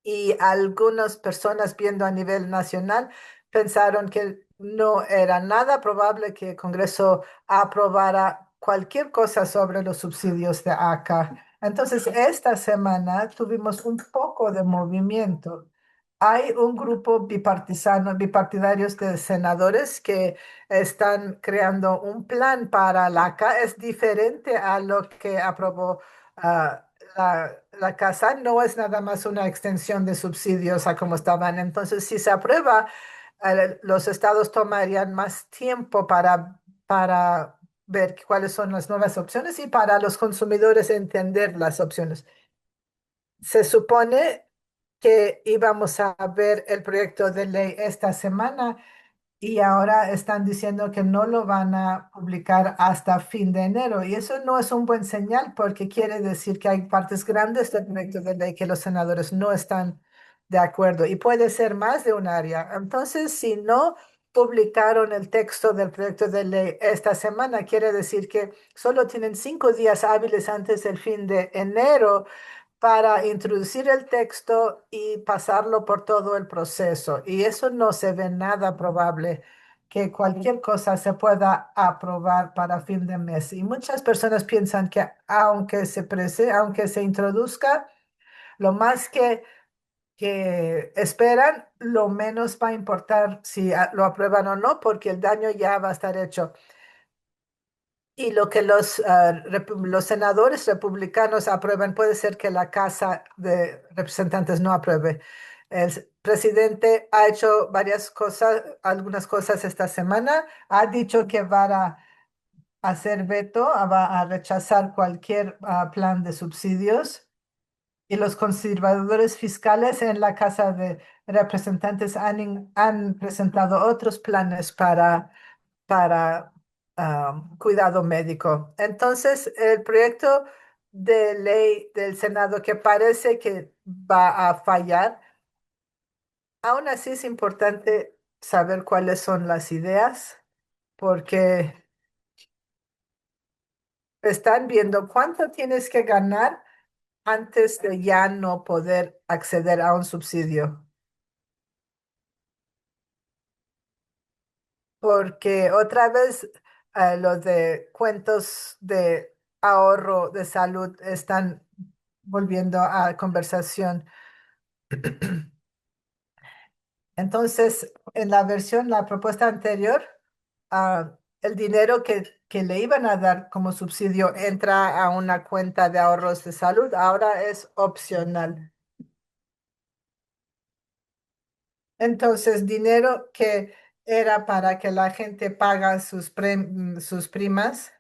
Y algunas personas viendo a nivel nacional pensaron que no era nada probable que el Congreso aprobara cualquier cosa sobre los subsidios de ACA. Entonces, esta semana tuvimos un poco de movimiento. Hay un grupo bipartidarios de senadores que están creando un plan para la ACA. Es diferente a lo que aprobó la casa. No es nada más una extensión de subsidios a como estaban. Entonces, si se aprueba, los estados tomarían más tiempo para ver cuáles son las nuevas opciones y para los consumidores entender las opciones. Se supone que íbamos a ver el proyecto de ley esta semana y ahora están diciendo que no lo van a publicar hasta fin de enero. Y eso no es un buen señal porque quiere decir que hay partes grandes del proyecto de ley que los senadores no están de acuerdo y puede ser más de un área. Entonces, si no publicaron el texto del proyecto de ley esta semana, quiere decir que solo tienen 5 días hábiles antes del fin de enero para introducir el texto y pasarlo por todo el proceso. Y eso no se ve nada probable que cualquier cosa se pueda aprobar para fin de mes. Y muchas personas piensan que aunque se introduzca, lo más que esperan, lo menos va a importar si lo aprueban o no, porque el daño ya va a estar hecho. Y lo que los senadores republicanos aprueban, puede ser que la Casa de Representantes no apruebe. El presidente ha hecho varias cosas, algunas cosas esta semana. Ha dicho que va a hacer veto, va a rechazar cualquier plan de subsidios. Y los conservadores fiscales en la Casa de Representantes han presentado otros planes para cuidado médico. Entonces, el proyecto de ley del Senado que parece que va a fallar, aún así es importante saber cuáles son las ideas, porque están viendo cuánto tienes que ganar antes de ya no poder acceder a un subsidio. Porque otra vez los de cuentos de ahorro de salud están volviendo a conversación. Entonces, en la propuesta anterior, el dinero que le iban a dar como subsidio entra a una cuenta de ahorros de salud, ahora es opcional. Entonces, dinero que era para que la gente paga sus primas,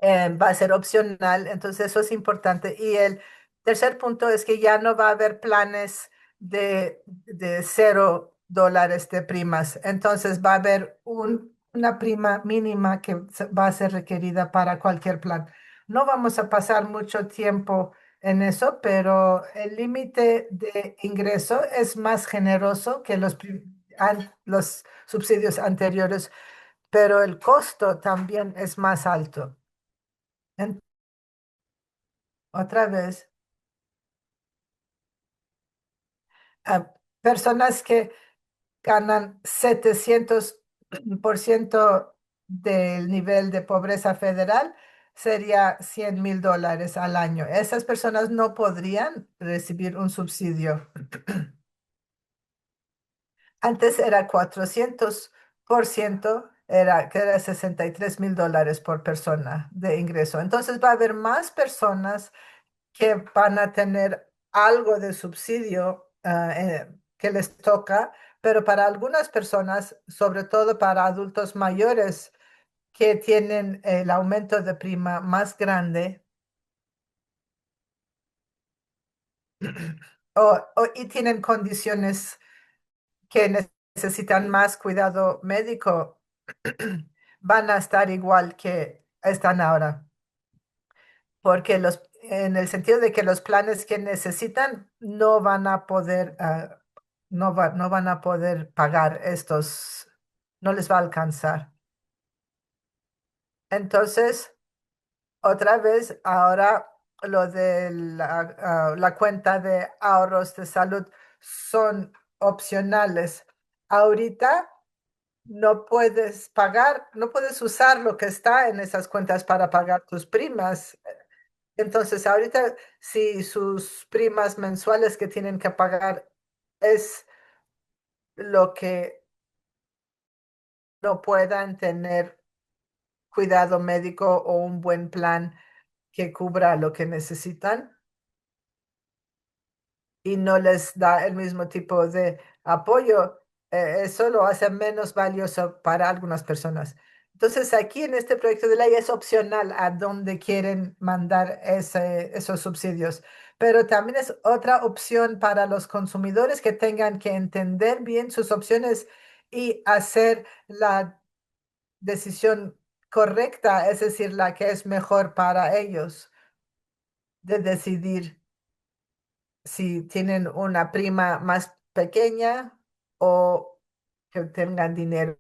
va a ser opcional, entonces eso es importante. Y el tercer punto es que ya no va a haber planes de $0 de primas, entonces va a haber una prima mínima que va a ser requerida para cualquier plan. No vamos a pasar mucho tiempo en eso, pero el límite de ingreso es más generoso que los subsidios anteriores, pero el costo también es más alto. Otra vez, a personas que ganan 700% del nivel de pobreza federal, sería $100,000 al año. Esas personas no podrían recibir un subsidio. Antes era 400%. que era $63,000 por persona de ingreso. Entonces va a haber más personas que van a tener algo de subsidio que les toca, pero para algunas personas, sobre todo para adultos mayores que tienen el aumento de prima más grande y tienen condiciones que necesitan más cuidado médico, van a estar igual que están ahora, porque en el sentido de que los planes que necesitan no van a poder, no van a poder pagar estos, no les va a alcanzar. Entonces, otra vez, ahora lo de la cuenta de ahorros de salud son opcionales. Ahorita no puedes pagar, no puedes usar lo que está en esas cuentas para pagar tus primas. Entonces, ahorita, si sus primas mensuales que tienen que pagar es lo que no puedan tener cuidado médico o un buen plan que cubra lo que necesitan y no les da el mismo tipo de apoyo, eso lo hace menos valioso para algunas personas. Entonces, aquí en este proyecto de ley es opcional a dónde quieren mandar esos subsidios, pero también es otra opción para los consumidores que tengan que entender bien sus opciones y hacer la decisión correcta, es decir, la que es mejor para ellos, de decidir si tienen una prima más pequeña o que tengan dinero.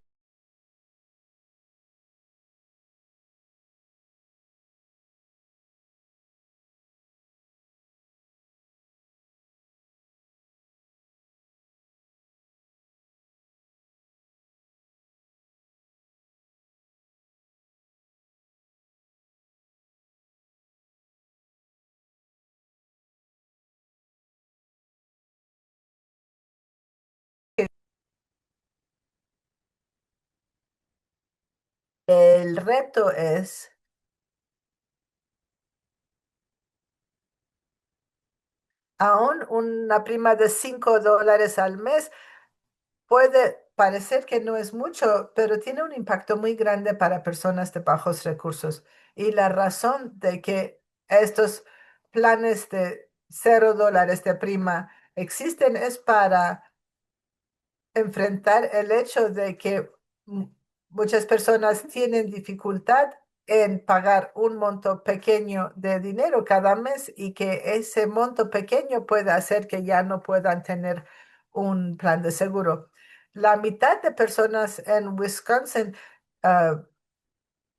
El reto es, aún una prima de $5 al mes puede parecer que no es mucho, pero tiene un impacto muy grande para personas de bajos recursos. Y la razón de que estos planes de $0 de prima existen es para enfrentar el hecho de que muchas personas tienen dificultad en pagar un monto pequeño de dinero cada mes y que ese monto pequeño puede hacer que ya no puedan tener un plan de seguro. La mitad de personas en Wisconsin ah,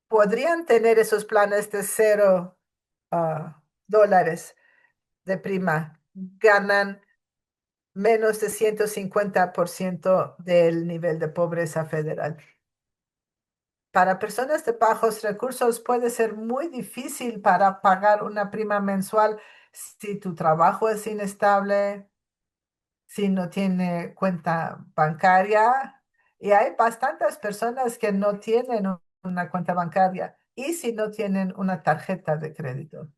podrían tener esos planes de $0 de prima. Ganan menos de 150% del nivel de pobreza federal. Para personas de bajos recursos puede ser muy difícil para pagar una prima mensual si tu trabajo es inestable, si no tiene cuenta bancaria. Y hay bastantes personas que no tienen una cuenta bancaria y si no tienen una tarjeta de crédito.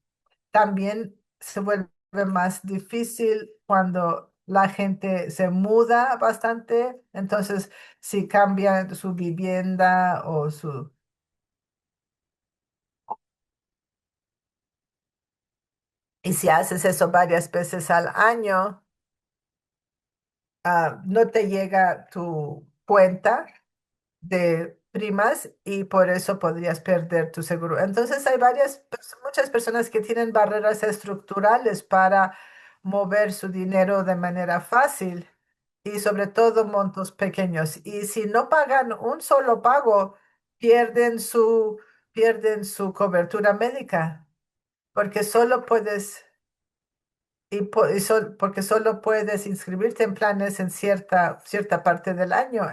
También se vuelve más difícil cuando la gente se muda bastante. Entonces, si cambian su vivienda y si haces eso varias veces al año, no te llega tu cuenta de primas y por eso podrías perder tu seguro. Entonces hay muchas personas que tienen barreras estructurales para mover su dinero de manera fácil y sobre todo montos pequeños. Y si no pagan un solo pago, pierden su cobertura médica porque solo puedes porque solo puedes inscribirte en planes en cierta parte del año.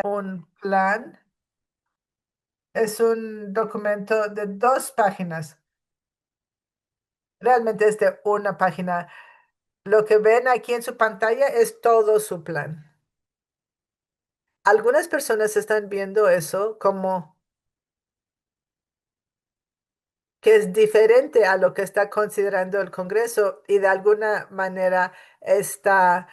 Un plan es un documento de 2 páginas. Realmente es de una página. Lo que ven aquí en su pantalla es todo su plan. Algunas personas están viendo eso como que es diferente a lo que está considerando el Congreso y de alguna manera está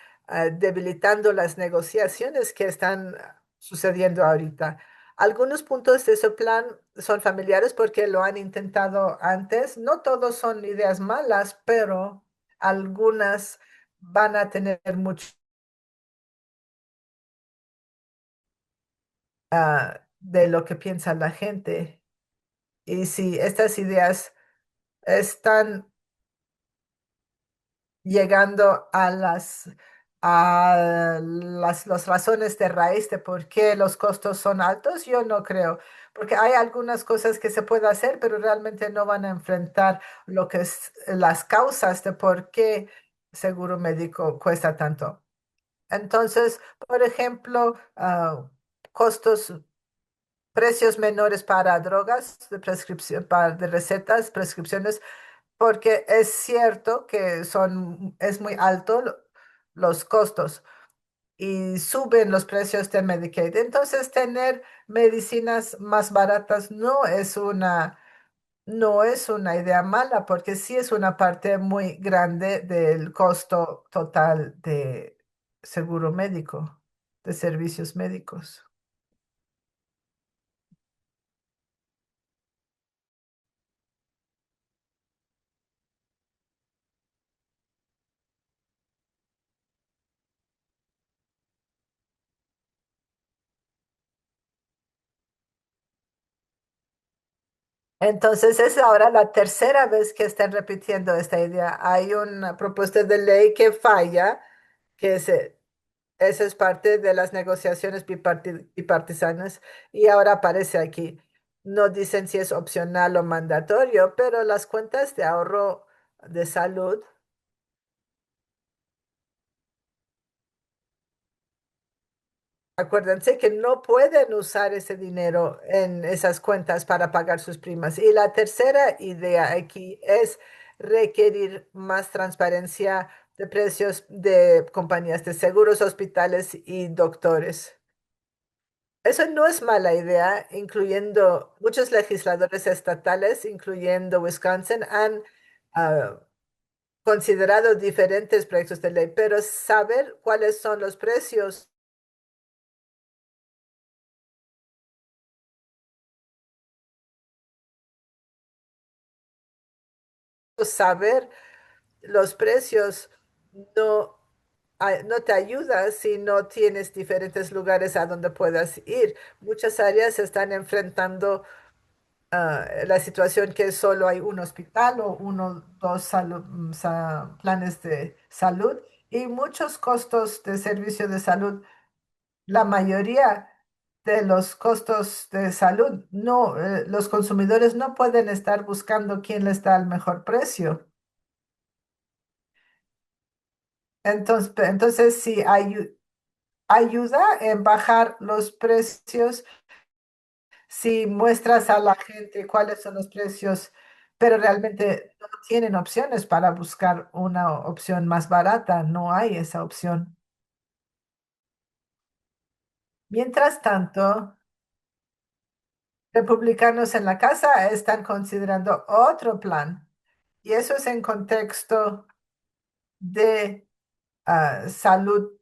debilitando las negociaciones que están sucediendo ahorita. Algunos puntos de ese plan son familiares porque lo han intentado antes. No todos son ideas malas, pero algunas van a tener mucho de lo que piensa la gente. Y si estas ideas están llegando las razones de raíz de por qué los costos son altos, yo no creo, porque hay algunas cosas que se puede hacer, pero realmente no van a enfrentar lo que es las causas de por qué seguro médico cuesta tanto. Entonces, por ejemplo, costos precios menores para drogas de prescripción, para, de recetas, prescripciones, porque es cierto que es muy alto los costos y suben los precios de Medicaid. Entonces, tener medicinas más baratas no es una idea mala, porque sí es una parte muy grande del costo total de seguro médico, de servicios médicos. Entonces es ahora la tercera vez que están repitiendo esta idea. Hay una propuesta de ley que falla, que esa es parte de las negociaciones bipartisanas y ahora aparece aquí. No dicen si es opcional o mandatorio, pero las cuentas de ahorro de salud. Acuérdense que no pueden usar ese dinero en esas cuentas para pagar sus primas. Y la tercera idea aquí es requerir más transparencia de precios de compañías de seguros, hospitales y doctores. Eso no es mala idea, incluyendo muchos legisladores estatales, incluyendo Wisconsin, han ah, considerado diferentes proyectos de ley, pero saber cuáles son los precios, saber los precios no, no te ayuda si no tienes diferentes lugares a donde puedas ir. Muchas áreas están enfrentando la situación que solo hay un hospital o uno, dos planes de salud y muchos costos de servicio de salud. La mayoría de los costos de salud, no, los consumidores no pueden estar buscando quién les da el mejor precio. Entonces sí, ayuda en bajar los precios si muestras a la gente cuáles son los precios, pero realmente no tienen opciones para buscar una opción más barata, no hay esa opción. Mientras tanto, republicanos en la casa están considerando otro plan y eso es en contexto de salud,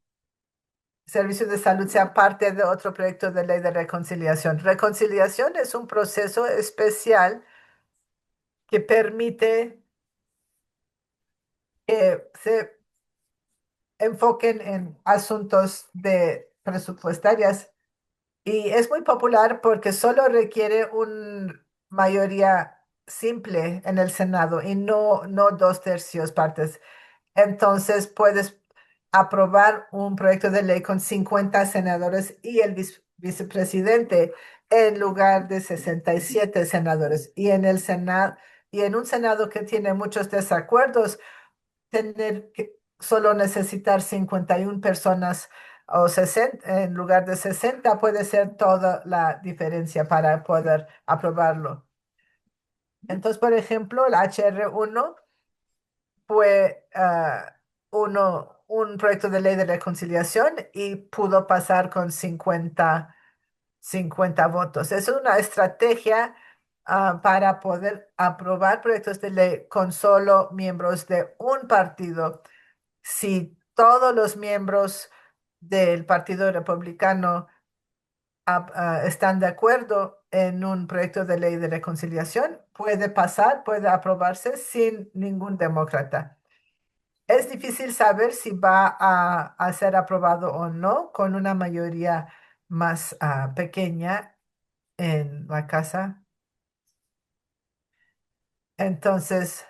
servicios de salud, sea parte de otro proyecto de ley de reconciliación. Reconciliación es un proceso especial que permite que se enfoquen en asuntos de presupuestarias y es muy popular porque solo requiere una mayoría simple en el Senado y no 2/3 partes. Entonces puedes aprobar un proyecto de ley con 50 senadores y el vicepresidente en lugar de 67 senadores. Y en el Senado, y en un Senado que tiene muchos desacuerdos, tener que solo necesitar 51 personas o 60, en lugar de 60 puede ser toda la diferencia para poder aprobarlo. Entonces, por ejemplo, el HR1 fue un proyecto de ley de reconciliación y pudo pasar con 50 votos. Es una estrategia para poder aprobar proyectos de ley con solo miembros de un partido. Si todos los miembros del Partido Republicano están de acuerdo en un proyecto de ley de reconciliación, puede pasar, puede aprobarse sin ningún demócrata. Es difícil saber si va a ser aprobado o no con una mayoría más pequeña en la casa. Entonces,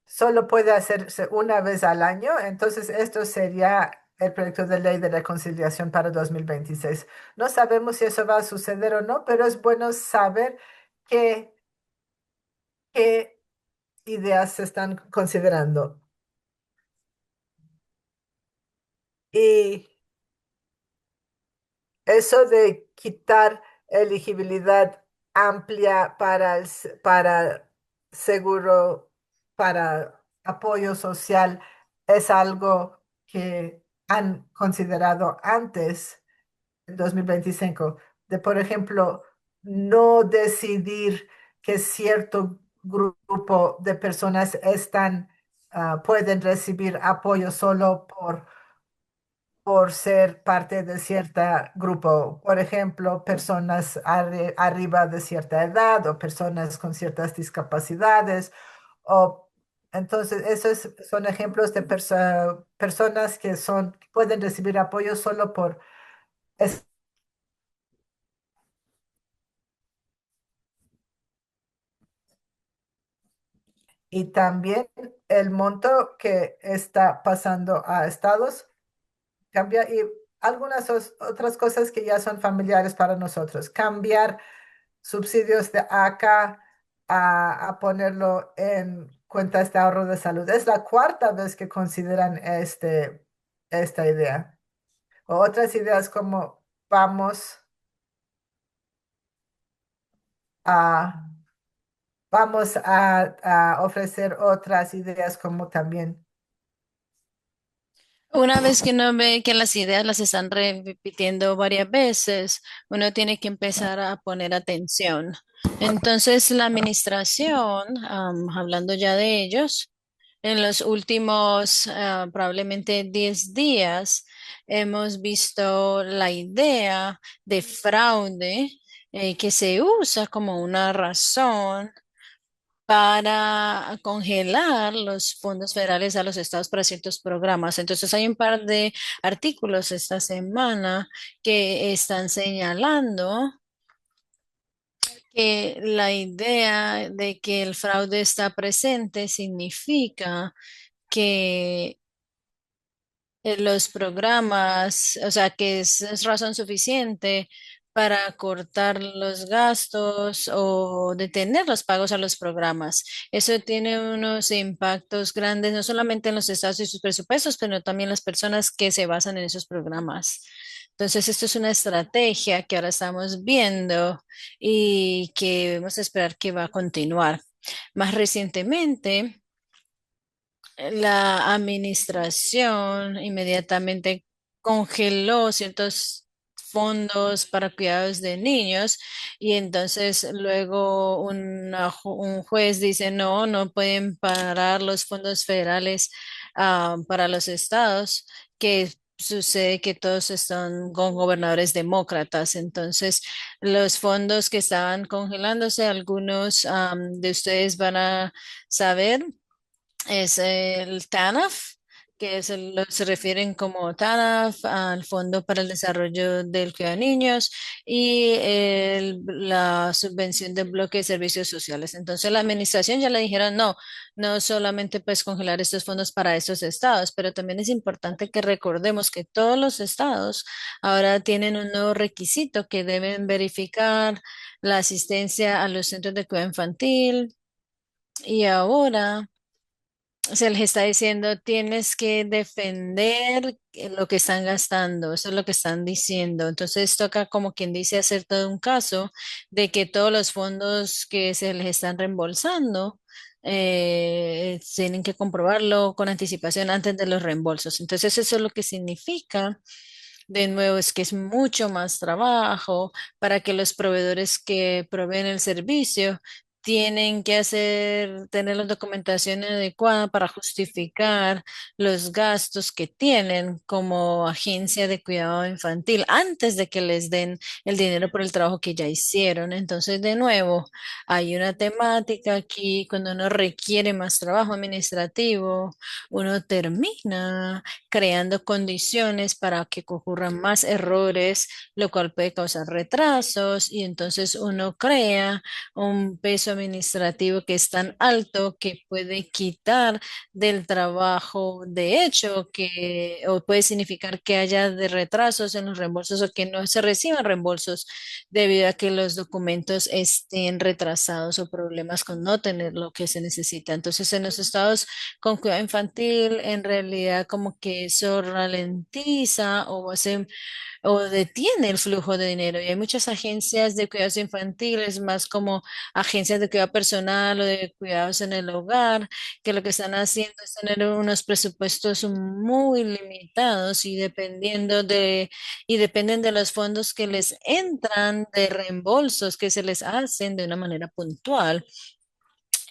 solo puede hacerse una vez al año. Entonces, esto sería el proyecto de ley de reconciliación para 2026. No sabemos si eso va a suceder o no, pero es bueno saber qué, qué ideas se están considerando. Y eso de quitar elegibilidad amplia para para seguro, para apoyo social, es algo que han considerado antes, en 2025, de, por ejemplo, no decidir que cierto grupo de personas pueden recibir apoyo solo por ser parte de cierto grupo. Por ejemplo, personas arriba de cierta edad o personas con ciertas discapacidades. O, entonces, son ejemplos de personas que pueden recibir apoyo solo por... es- y también el monto que está pasando a estados cambia y algunas otras cosas que ya son familiares para nosotros. Cambiar subsidios de acá a ponerlo en cuentas de ahorro de salud. Es la cuarta vez que consideran esta idea. O otras ideas como a, vamos a ofrecer otras ideas como también. Una vez que uno ve que las ideas las están repitiendo varias veces, uno tiene que empezar a poner atención. Entonces, la administración, hablando ya de ellos, en los últimos probablemente 10 días, hemos visto la idea de fraude que se usa como una razón para congelar los fondos federales a los estados para ciertos programas. Entonces, hay un par de artículos esta semana que están señalando que la idea de que el fraude está presente significa que los programas, o sea, que es razón suficiente para cortar los gastos o detener los pagos a los programas. Eso tiene unos impactos grandes, no solamente en los estados y sus presupuestos, pero también las personas que se basan en esos programas. Entonces, esto es una estrategia que ahora estamos viendo y que debemos esperar que va a continuar. Más recientemente, la administración inmediatamente congeló ciertos fondos para cuidados de niños y entonces luego un juez dice no, no pueden parar los fondos federales para los estados, que sucede que todos están con gobernadores demócratas. Entonces, los fondos que estaban congelándose, algunos de ustedes van a saber es el TANF, se refieren como TANF al Fondo para el Desarrollo del Cuidado de Niños y la subvención de bloque de servicios sociales. Entonces la administración ya le dijeron, no, no solamente pues congelar estos fondos para estos estados, pero también es importante que recordemos que todos los estados ahora tienen un nuevo requisito que deben verificar la asistencia a los centros de cuidado infantil y ahora se les está diciendo, tienes que defender lo que están gastando, eso es lo que están diciendo. Entonces toca, como quien dice, hacer todo un caso de que todos los fondos que se les están reembolsando, tienen que comprobarlo con anticipación antes de los reembolsos. Entonces eso es lo que significa. De nuevo, es que es mucho más trabajo para que los proveedores que proveen el servicio tienen que tener la documentación adecuada para justificar los gastos que tienen como agencia de cuidado infantil antes de que les den el dinero por el trabajo que ya hicieron. Entonces, de nuevo, hay una temática aquí cuando uno requiere más trabajo administrativo, uno termina creando condiciones para que ocurran más errores, lo cual puede causar retrasos y entonces uno crea un peso administrativo que es tan alto que puede quitar del trabajo de hecho que o puede significar que haya de retrasos en los reembolsos o que no se reciban reembolsos debido a que los documentos estén retrasados o problemas con no tener lo que se necesita. Entonces, en los estados con cuidado infantil, en realidad como que eso ralentiza o detiene el flujo de dinero. Y hay muchas agencias de cuidados infantiles, más como agencias de cuidado personal o de cuidados en el hogar, que lo que están haciendo es tener unos presupuestos muy limitados y dependen de los fondos que les entran de reembolsos que se les hacen de una manera puntual.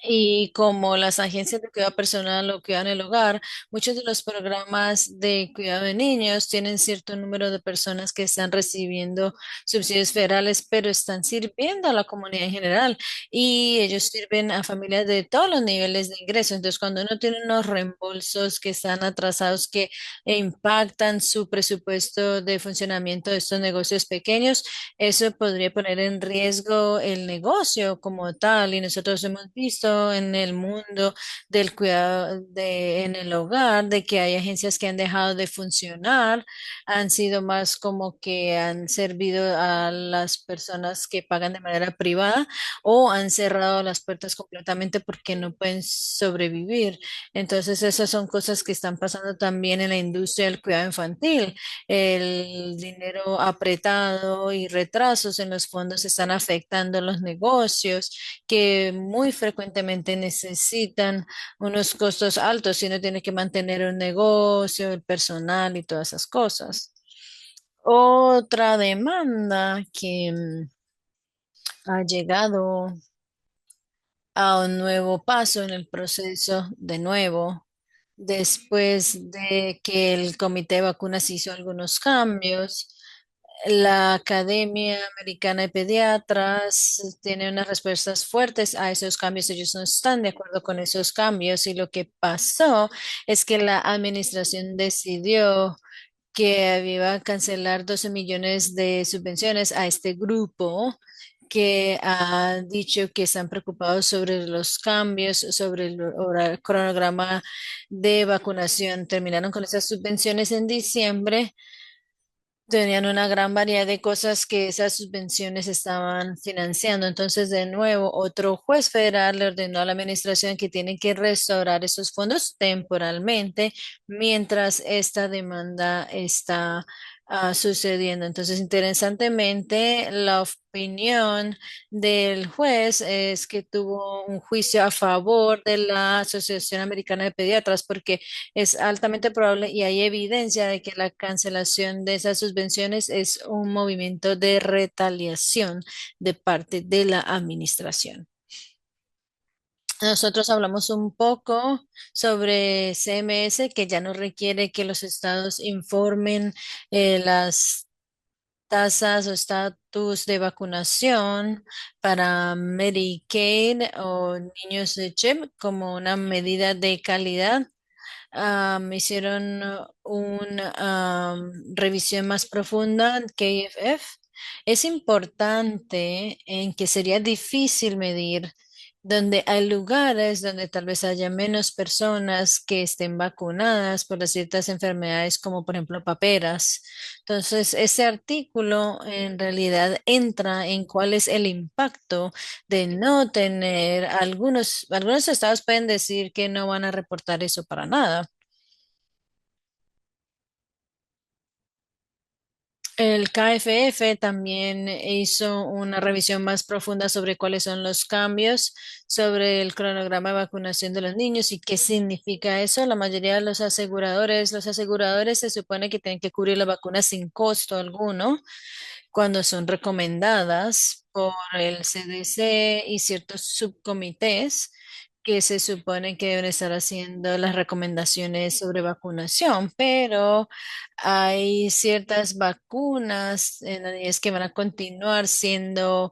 Y como las agencias de cuidado personal o cuidado en el hogar, muchos de los programas de cuidado de niños tienen cierto número de personas que están recibiendo subsidios federales, pero están sirviendo a la comunidad en general y ellos sirven a familias de todos los niveles de ingreso. Entonces, cuando uno tiene unos reembolsos que están atrasados, que impactan su presupuesto de funcionamiento de estos negocios pequeños, eso podría poner en riesgo el negocio como tal y nosotros hemos visto en el mundo del cuidado en el hogar de que hay agencias que han dejado de funcionar, han sido más como que han servido a las personas que pagan de manera privada o han cerrado las puertas completamente porque no pueden sobrevivir. Entonces, esas son cosas que están pasando también en la industria del cuidado infantil. El dinero apretado y retrasos en los fondos están afectando los negocios que muy frecuentemente necesitan unos costos altos si uno tiene que mantener un negocio, el personal y todas esas cosas. Otra demanda que ha llegado a un nuevo paso en el proceso de nuevo, después de que el comité de vacunas hizo algunos cambios. La Academia Americana de Pediatras tiene unas respuestas fuertes a esos cambios. Ellos no están de acuerdo con esos cambios y lo que pasó es que la administración decidió que iba a cancelar 12 millones de subvenciones a este grupo que ha dicho que están preocupados sobre los cambios, sobre el cronograma de vacunación. Terminaron con esas subvenciones en diciembre. Tenían una gran variedad de cosas que esas subvenciones estaban financiando. Entonces, de nuevo, otro juez federal le ordenó a la administración que tienen que restaurar esos fondos temporalmente mientras esta demanda está sucediendo. Entonces, interesantemente, la opinión del juez es que tuvo un juicio a favor de la Asociación Americana de Pediatras porque es altamente probable y hay evidencia de que la cancelación de esas subvenciones es un movimiento de retaliación de parte de la administración. Nosotros hablamos un poco sobre CMS, que ya no requiere que los estados informen las tasas o estatus de vacunación para Medicaid o niños de CHIP como una medida de calidad. Hicieron una revisión más profunda, KFF. Es importante en que sería difícil medir donde hay lugares donde tal vez haya menos personas que estén vacunadas por las ciertas enfermedades, como por ejemplo paperas. Entonces, ese artículo en realidad entra en cuál es el impacto de no tener, algunos estados pueden decir que no van a reportar eso para nada. El KFF también hizo una revisión más profunda sobre cuáles son los cambios sobre el cronograma de vacunación de los niños y qué significa eso. La mayoría de los aseguradores se supone que tienen que cubrir las vacunas sin costo alguno cuando son recomendadas por el CDC y ciertos subcomités que se supone que deben estar haciendo las recomendaciones sobre vacunación, pero hay ciertas vacunas en la niñez que van a continuar siendo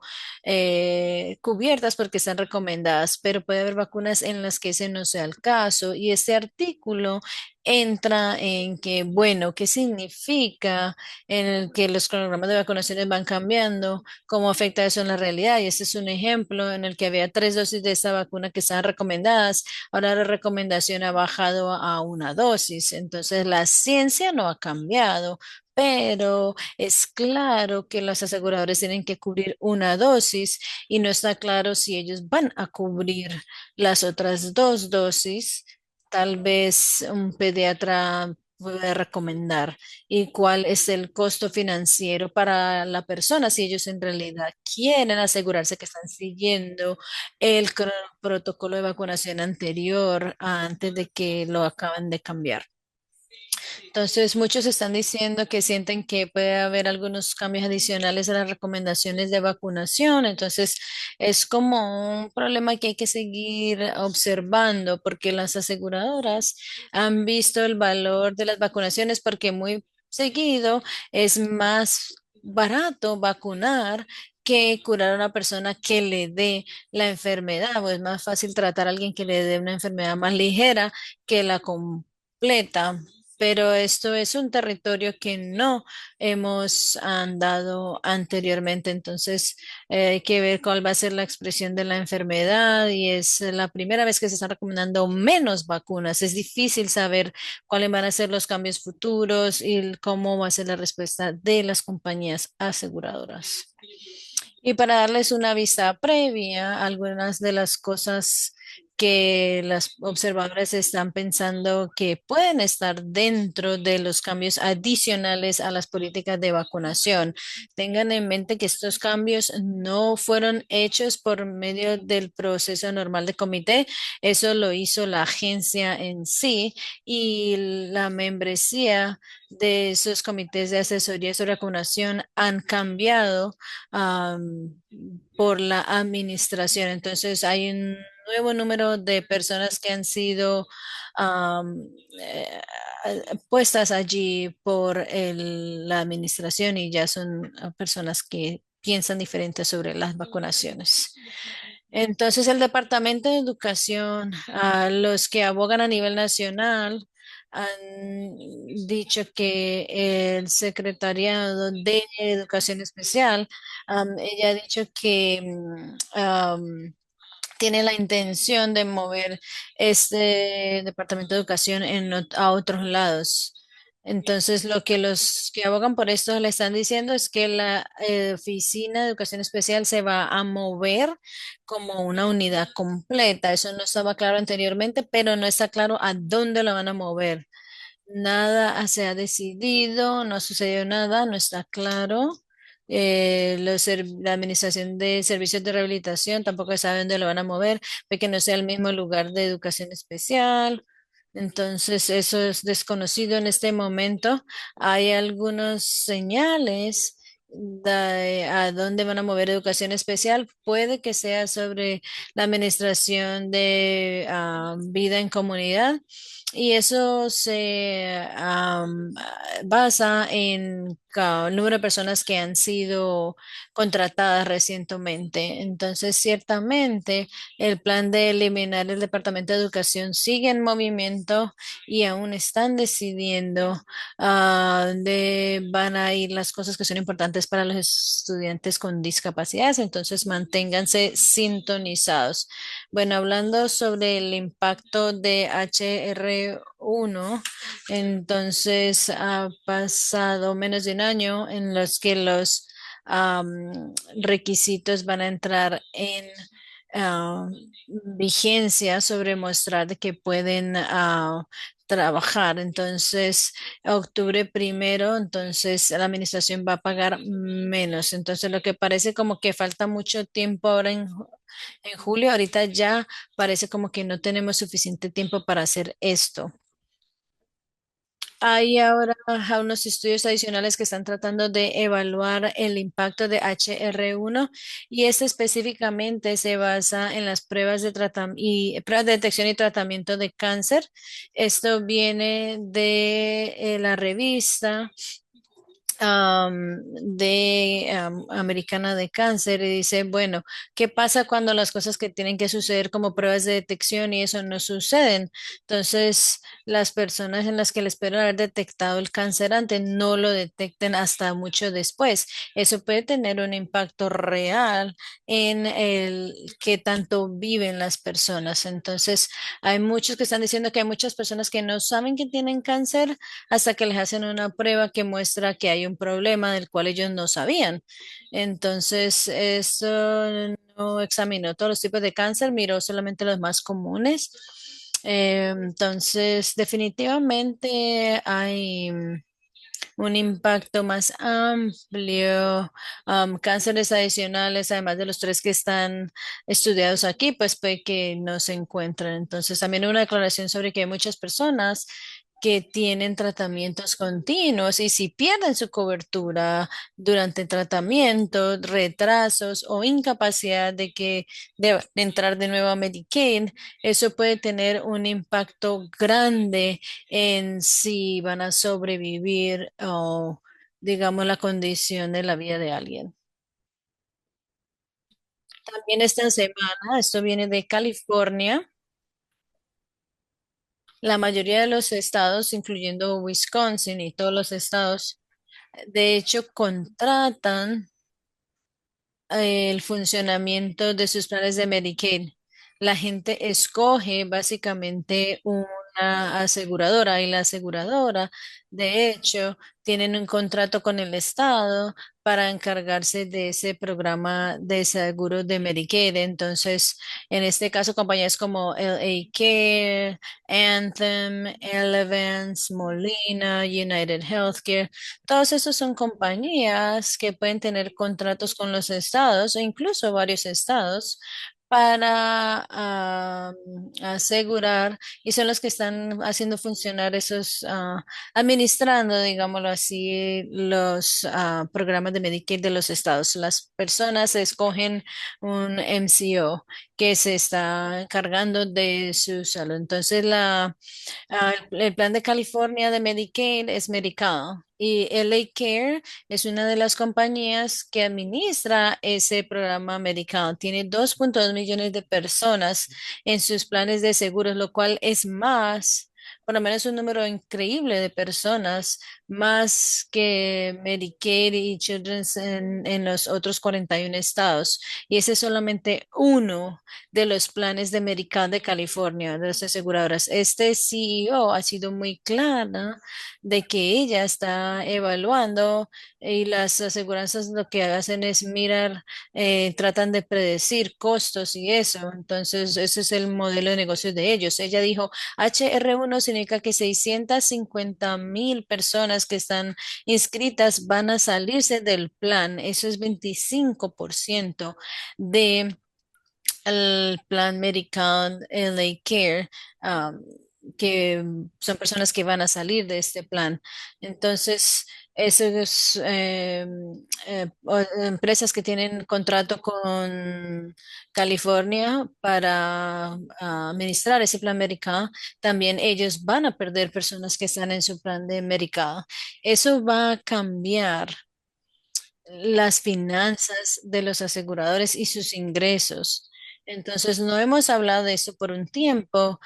cubiertas porque están recomendadas, pero puede haber vacunas en las que ese no sea el caso. Y este artículo entra en que, bueno, ¿qué significa en el que los cronogramas de vacunaciones van cambiando? ¿Cómo afecta eso en la realidad? Y este es un ejemplo en el que había 3 dosis de esta vacuna que estaban recomendadas. Ahora la recomendación ha bajado a una dosis. Entonces la ciencia no ha cambiado, pero es claro que los aseguradores tienen que cubrir una dosis y no está claro si ellos van a cubrir las otras 2 dosis. Tal vez un pediatra puede recomendar y cuál es el costo financiero para la persona si ellos en realidad quieren asegurarse que están siguiendo el protocolo de vacunación anterior antes de que lo acaban de cambiar. Entonces, muchos están diciendo que sienten que puede haber algunos cambios adicionales a las recomendaciones de vacunación. Entonces, es como un problema que hay que seguir observando porque las aseguradoras han visto el valor de las vacunaciones porque muy seguido es más barato vacunar que curar a una persona que le dé la enfermedad, o es más fácil tratar a alguien que le dé una enfermedad más ligera que la completa, pero esto es un territorio que no hemos andado anteriormente, entonces hay que ver cuál va a ser la expresión de la enfermedad y es la primera vez que se están recomendando menos vacunas. Es difícil saber cuáles van a ser los cambios futuros y cómo va a ser la respuesta de las compañías aseguradoras. Y para darles una vista previa, algunas de las cosas que las observadoras están pensando que pueden estar dentro de los cambios adicionales a las políticas de vacunación. Tengan en mente que estos cambios no fueron hechos por medio del proceso normal de comité, eso lo hizo la agencia en sí y la membresía de esos comités de asesoría sobre vacunación han cambiado por la administración. Entonces, hay un nuevo número de personas que han sido am, eh, puestas allí por la administración y ya son personas que piensan diferente sobre las vacunaciones. Entonces, el Departamento de Educación, los que abogan a nivel nacional, han dicho que el Secretariado de Educación Especial, ella ha dicho que tiene la intención de mover este Departamento de Educación a otros lados. Entonces, lo que los que abogan por esto le están diciendo es que la Oficina de Educación Especial se va a mover como una unidad completa. Eso no estaba claro anteriormente, pero no está claro a dónde lo van a mover. Nada se ha decidido, no ha sucedido nada, no está claro. La Administración de Servicios de Rehabilitación tampoco sabe dónde lo van a mover, ve que no sea el mismo lugar de educación especial. Entonces, eso es desconocido en este momento. Hay algunos señales de a dónde van a mover educación especial. Puede que sea sobre la administración de vida en comunidad y eso se basa en el número de personas que han sido contratadas recientemente. Entonces, ciertamente, el plan de eliminar el Departamento de Educación sigue en movimiento y aún están decidiendo dónde van a ir las cosas que son importantes para los estudiantes con discapacidades. Entonces, manténganse sintonizados. Bueno, hablando sobre el impacto de HR1. Entonces ha pasado menos de un año en los que los requisitos van a entrar en ah, vigencia sobre mostrar de que pueden trabajar. Entonces, octubre primero, entonces la administración va a pagar menos. Entonces, lo que parece como que falta mucho tiempo ahora en julio, ahorita ya parece como que no tenemos suficiente tiempo para hacer esto. Hay ahora unos estudios adicionales que están tratando de evaluar el impacto de HR1 y este específicamente se basa en las pruebas de pruebas de detección y tratamiento de cáncer. Esto viene de la revista Americana de Cáncer y dice, bueno, ¿qué pasa cuando las cosas que tienen que suceder como pruebas de detección y eso no suceden? Entonces, las personas en las que les esperan haber detectado el cáncer antes no lo detecten hasta mucho después. Eso puede tener un impacto real en el que tanto viven las personas. Entonces, hay muchos que están diciendo que hay muchas personas que no saben que tienen cáncer hasta que les hacen una prueba que muestra que hay un problema del cual ellos no sabían. Entonces, eso no examinó todos los tipos de cáncer, miró solamente los más comunes. Entonces, definitivamente hay un impacto más amplio, cánceres adicionales, además de los tres que están estudiados aquí, pues puede que no se encuentren. Entonces, también una declaración sobre que hay muchas personas que tienen tratamientos continuos y si pierden su cobertura durante el tratamiento, retrasos o incapacidad de entrar de nuevo a Medicaid, eso puede tener un impacto grande en si van a sobrevivir o, digamos, la condición de la vida de alguien. También esta semana, esto viene de California, la mayoría de los estados, incluyendo Wisconsin y todos los estados, de hecho, contratan el funcionamiento de sus planes de Medicaid. La gente escoge básicamente una aseguradora y la aseguradora, de hecho, tienen un contrato con el Estado para encargarse de ese programa de seguro de Medicaid. Entonces, en este caso, compañías como LA Care, Anthem, Elevance, Molina, United Healthcare, todos esos son compañías que pueden tener contratos con los estados o incluso varios estados para asegurar y son los que están haciendo funcionar esos, administrando, digámoslo así, los programas de Medicaid de los estados. Las personas escogen un MCO que se está encargando de su salud. Entonces, el plan de California de Medicaid es Medicare y LA Care es una de las compañías que administra ese programa Medicare. Tiene 2.2 millones de personas en sus planes de seguros, lo cual es más, por lo menos un número increíble de personas, más que Medicaid y Children's en los otros 41 estados. Y ese es solamente uno de los planes de Medicare de California, de las aseguradoras. Este CEO ha sido muy clara de que ella está evaluando y las aseguranzas lo que hacen es mirar, tratan de predecir costos y eso. Entonces, ese es el modelo de negocio de ellos. Ella dijo, HR1 significa que 650,000 personas que están inscritas van a salirse del plan. Eso es 25% de el plan Medicare LA Care. que son personas que van a salir de este plan. Entonces, esas empresas que tienen contrato con California para administrar ese plan Medicaid, también ellos van a perder personas que están en su plan de Medicaid. Eso va a cambiar las finanzas de los aseguradores y sus ingresos. Entonces, no hemos hablado de eso por un tiempo,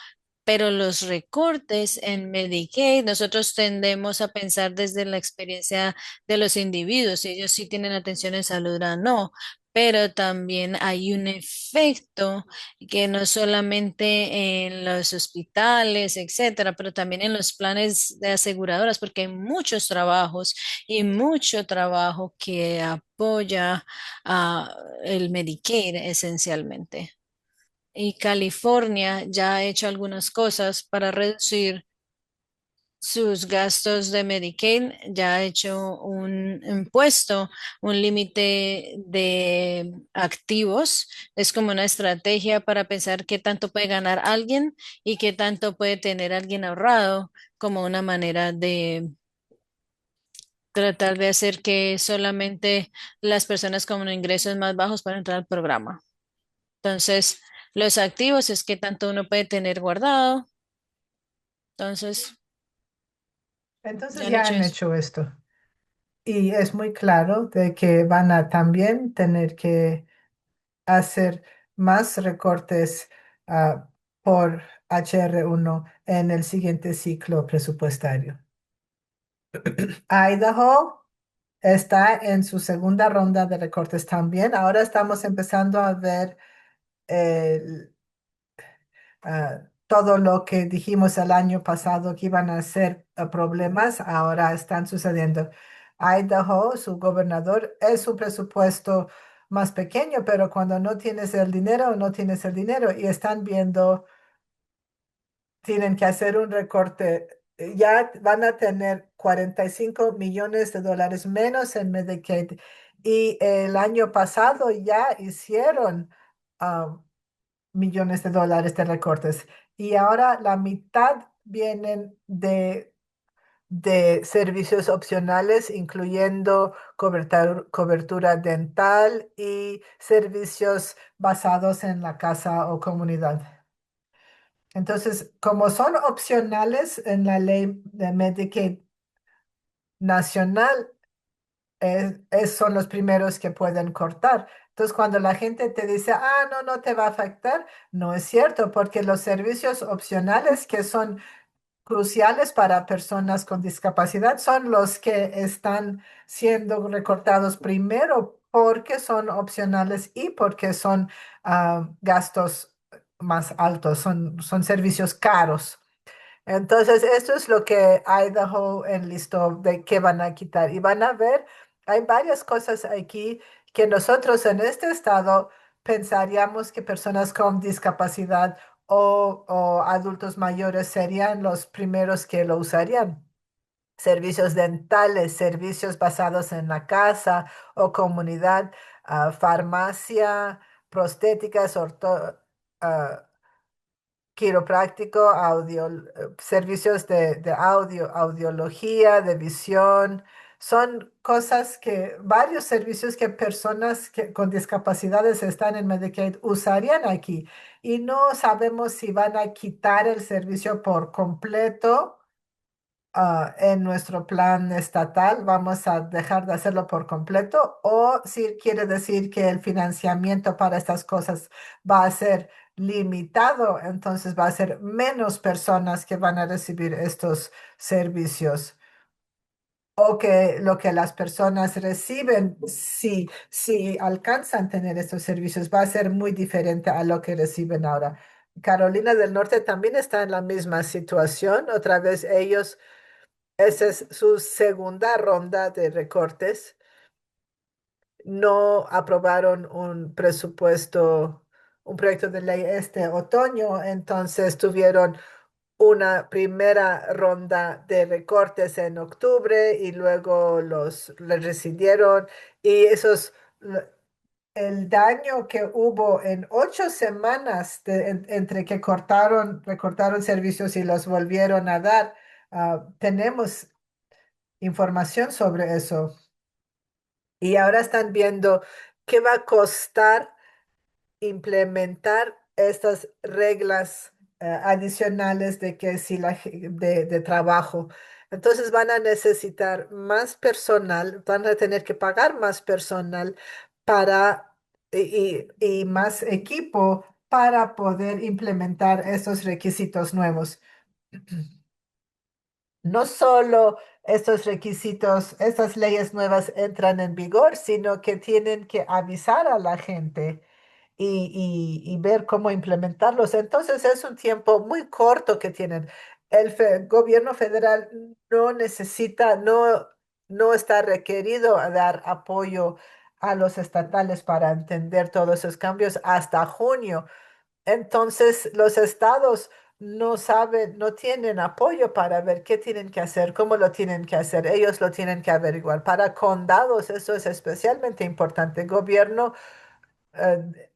pero los recortes en Medicaid, nosotros tendemos a pensar desde la experiencia de los individuos, si ellos sí tienen atención en salud o no, pero también hay un efecto que no solamente en los hospitales, etcétera, pero también en los planes de aseguradoras, porque hay muchos trabajos y mucho trabajo que apoya a el Medicaid esencialmente. Y California ya ha hecho algunas cosas para reducir sus gastos de Medicaid, ya ha hecho un impuesto, un límite de activos. Es como una estrategia para pensar qué tanto puede ganar alguien y qué tanto puede tener alguien ahorrado, como una manera de tratar de hacer que solamente las personas con ingresos más bajos puedan entrar al programa. Entonces, los activos es que tanto uno puede tener guardado. Entonces, ya Entonces han ya hecho han eso. hecho esto. Y es muy claro de que van a también tener que hacer más recortes por HR1 en el siguiente ciclo presupuestario. Idaho está en su segunda ronda de recortes también. Ahora estamos empezando a ver todo lo que dijimos el año pasado que iban a ser problemas, ahora están sucediendo. Idaho, su gobernador, es un presupuesto más pequeño, pero cuando no tienes el dinero, no tienes el dinero y están viendo, tienen que hacer un recorte. Ya van a tener 45 millones de dólares menos en Medicaid y el año pasado ya hicieron ah, millones de dólares de recortes y ahora la mitad vienen de servicios opcionales, incluyendo cobertura dental y servicios basados en la casa o comunidad. Entonces, como son opcionales en la ley de Medicaid nacional, son los primeros que pueden cortar. Entonces, cuando la gente te dice, no, no te va a afectar, no es cierto, porque los servicios opcionales que son cruciales para personas con discapacidad son los que están siendo recortados primero porque son opcionales y porque son gastos más altos, son servicios caros. Entonces, esto es lo que Idaho enlistó de qué van a quitar. Y van a ver, hay varias cosas aquí que nosotros en este estado pensaríamos que personas con discapacidad o adultos mayores serían los primeros que lo usarían. Servicios dentales, servicios basados en la casa o comunidad, farmacia, prostéticas, quiropráctico, servicios de audio, audiología, de visión. Son cosas que, varios servicios que personas con discapacidades están en Medicaid usarían aquí. Y no sabemos si van a quitar el servicio por completo en nuestro plan estatal, vamos a dejar de hacerlo por completo, o si quiere decir que el financiamiento para estas cosas va a ser limitado, entonces va a ser menos personas que van a recibir estos servicios. O que lo que las personas reciben, si alcanzan tener estos servicios, va a ser muy diferente a lo que reciben ahora. Carolina del Norte también está en la misma situación. Otra vez ellos esa es su segunda ronda de recortes. No aprobaron un presupuesto, un proyecto de ley este otoño, entonces tuvieron una primera ronda de recortes en octubre y luego los rescindieron y esos el daño que hubo en 8 semanas entre que recortaron servicios y los volvieron a dar. Tenemos información sobre eso. Y ahora están viendo qué va a costar implementar estas reglas adicionales de que si de trabajo. Entonces van a necesitar más personal, van a tener que pagar más personal para y más equipo para poder implementar estos requisitos nuevos. No solo estos requisitos, estas leyes nuevas entran en vigor, sino que tienen que avisar a la gente y ver cómo implementarlos. Entonces es un tiempo muy corto que tienen. El gobierno federal no necesita, no está requerido a dar apoyo a los estatales para entender todos esos cambios hasta junio. Entonces, los estados no saben, no tienen apoyo para ver qué tienen que hacer, cómo lo tienen que hacer. Ellos lo tienen que averiguar. Para condados, eso es especialmente importante. Gobierno,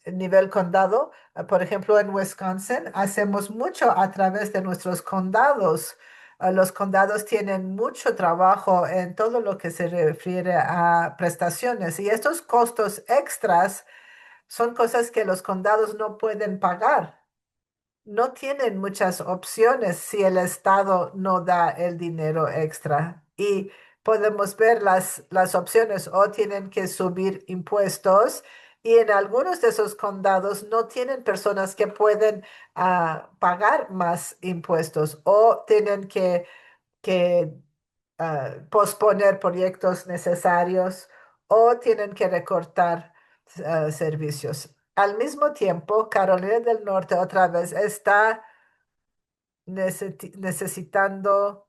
nivel condado, por ejemplo, en Wisconsin, hacemos mucho a través de nuestros condados. Los condados tienen mucho trabajo en todo lo que se refiere a prestaciones y estos costos extras son cosas que los condados no pueden pagar. No tienen muchas opciones si el Estado no da el dinero extra. Y podemos ver las opciones o tienen que subir impuestos y en algunos de esos condados no tienen personas que pueden pagar más impuestos o tienen que posponer proyectos necesarios o tienen que recortar servicios. Al mismo tiempo, Carolina del Norte otra vez está necesitando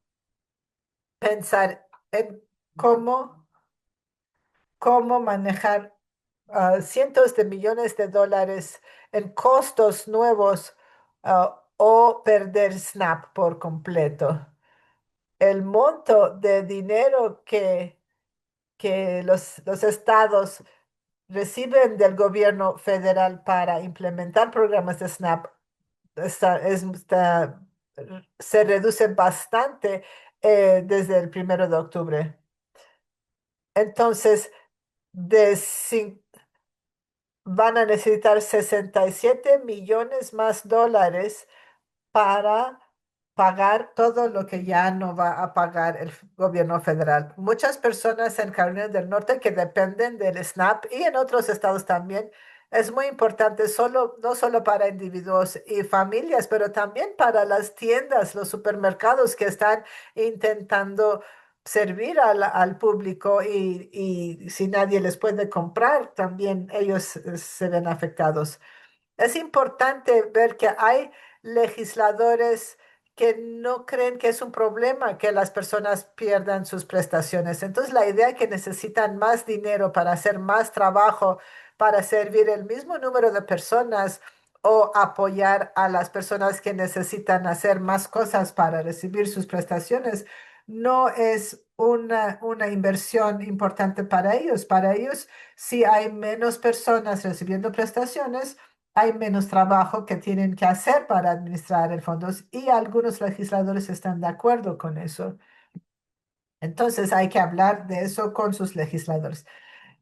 pensar en cómo manejar cientos de millones de dólares en costos nuevos o perder SNAP por completo. El monto de dinero que los estados reciben del gobierno federal para implementar programas de SNAP se reduce bastante desde el 1 de octubre. Entonces, de, cin- van a necesitar 67 millones más dólares para pagar todo lo que ya no va a pagar el gobierno federal. Muchas personas en Carolina del Norte que dependen del SNAP y en otros estados también. Es muy importante no solo para individuos y familias, pero también para las tiendas, los supermercados que están intentando servir al público y si nadie les puede comprar, también ellos se ven afectados. Es importante ver que hay legisladores que no creen que es un problema que las personas pierdan sus prestaciones. Entonces, la idea que necesitan más dinero para hacer más trabajo, para servir el mismo número de personas o apoyar a las personas que necesitan hacer más cosas para recibir sus prestaciones, no es una inversión importante para ellos. Para ellos, si hay menos personas recibiendo prestaciones, hay menos trabajo que tienen que hacer para administrar el fondo y algunos legisladores están de acuerdo con eso. Entonces hay que hablar de eso con sus legisladores.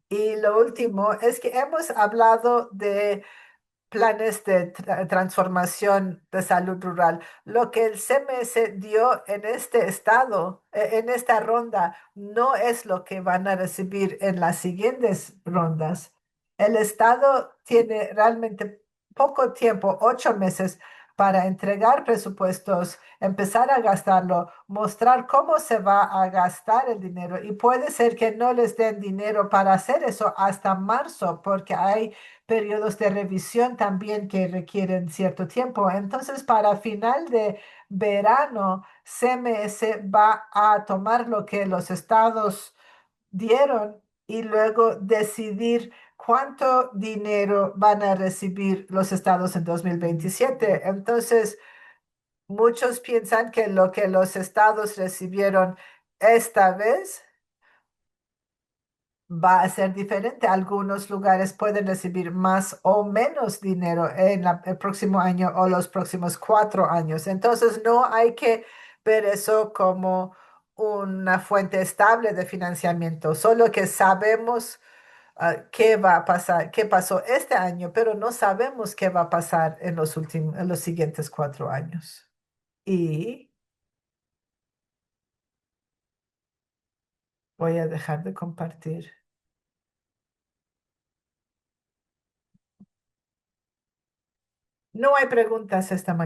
Y lo último es que hemos hablado de planes de transformación de salud rural. Lo que el CMS dio en este estado, en esta ronda, no es lo que van a recibir en las siguientes rondas. El estado tiene realmente poco tiempo, 8 meses, para entregar presupuestos, empezar a gastarlo, mostrar cómo se va a gastar el dinero. Y puede ser que no les den dinero para hacer eso hasta marzo, porque hay periodos de revisión también que requieren cierto tiempo. Entonces, para final de verano, CMS va a tomar lo que los estados dieron y luego decidir cuánto dinero van a recibir los estados en 2027. Entonces, muchos piensan que lo que los estados recibieron esta vez va a ser diferente. Algunos lugares pueden recibir más o menos dinero en el próximo año o los próximos 4 años. Entonces, no hay que ver eso como una fuente estable de financiamiento, solo que sabemos qué va a pasar, qué pasó este año, pero no sabemos qué va a pasar en los últimos, en los siguientes 4 años. Y voy a dejar de compartir. No hay preguntas esta mañana.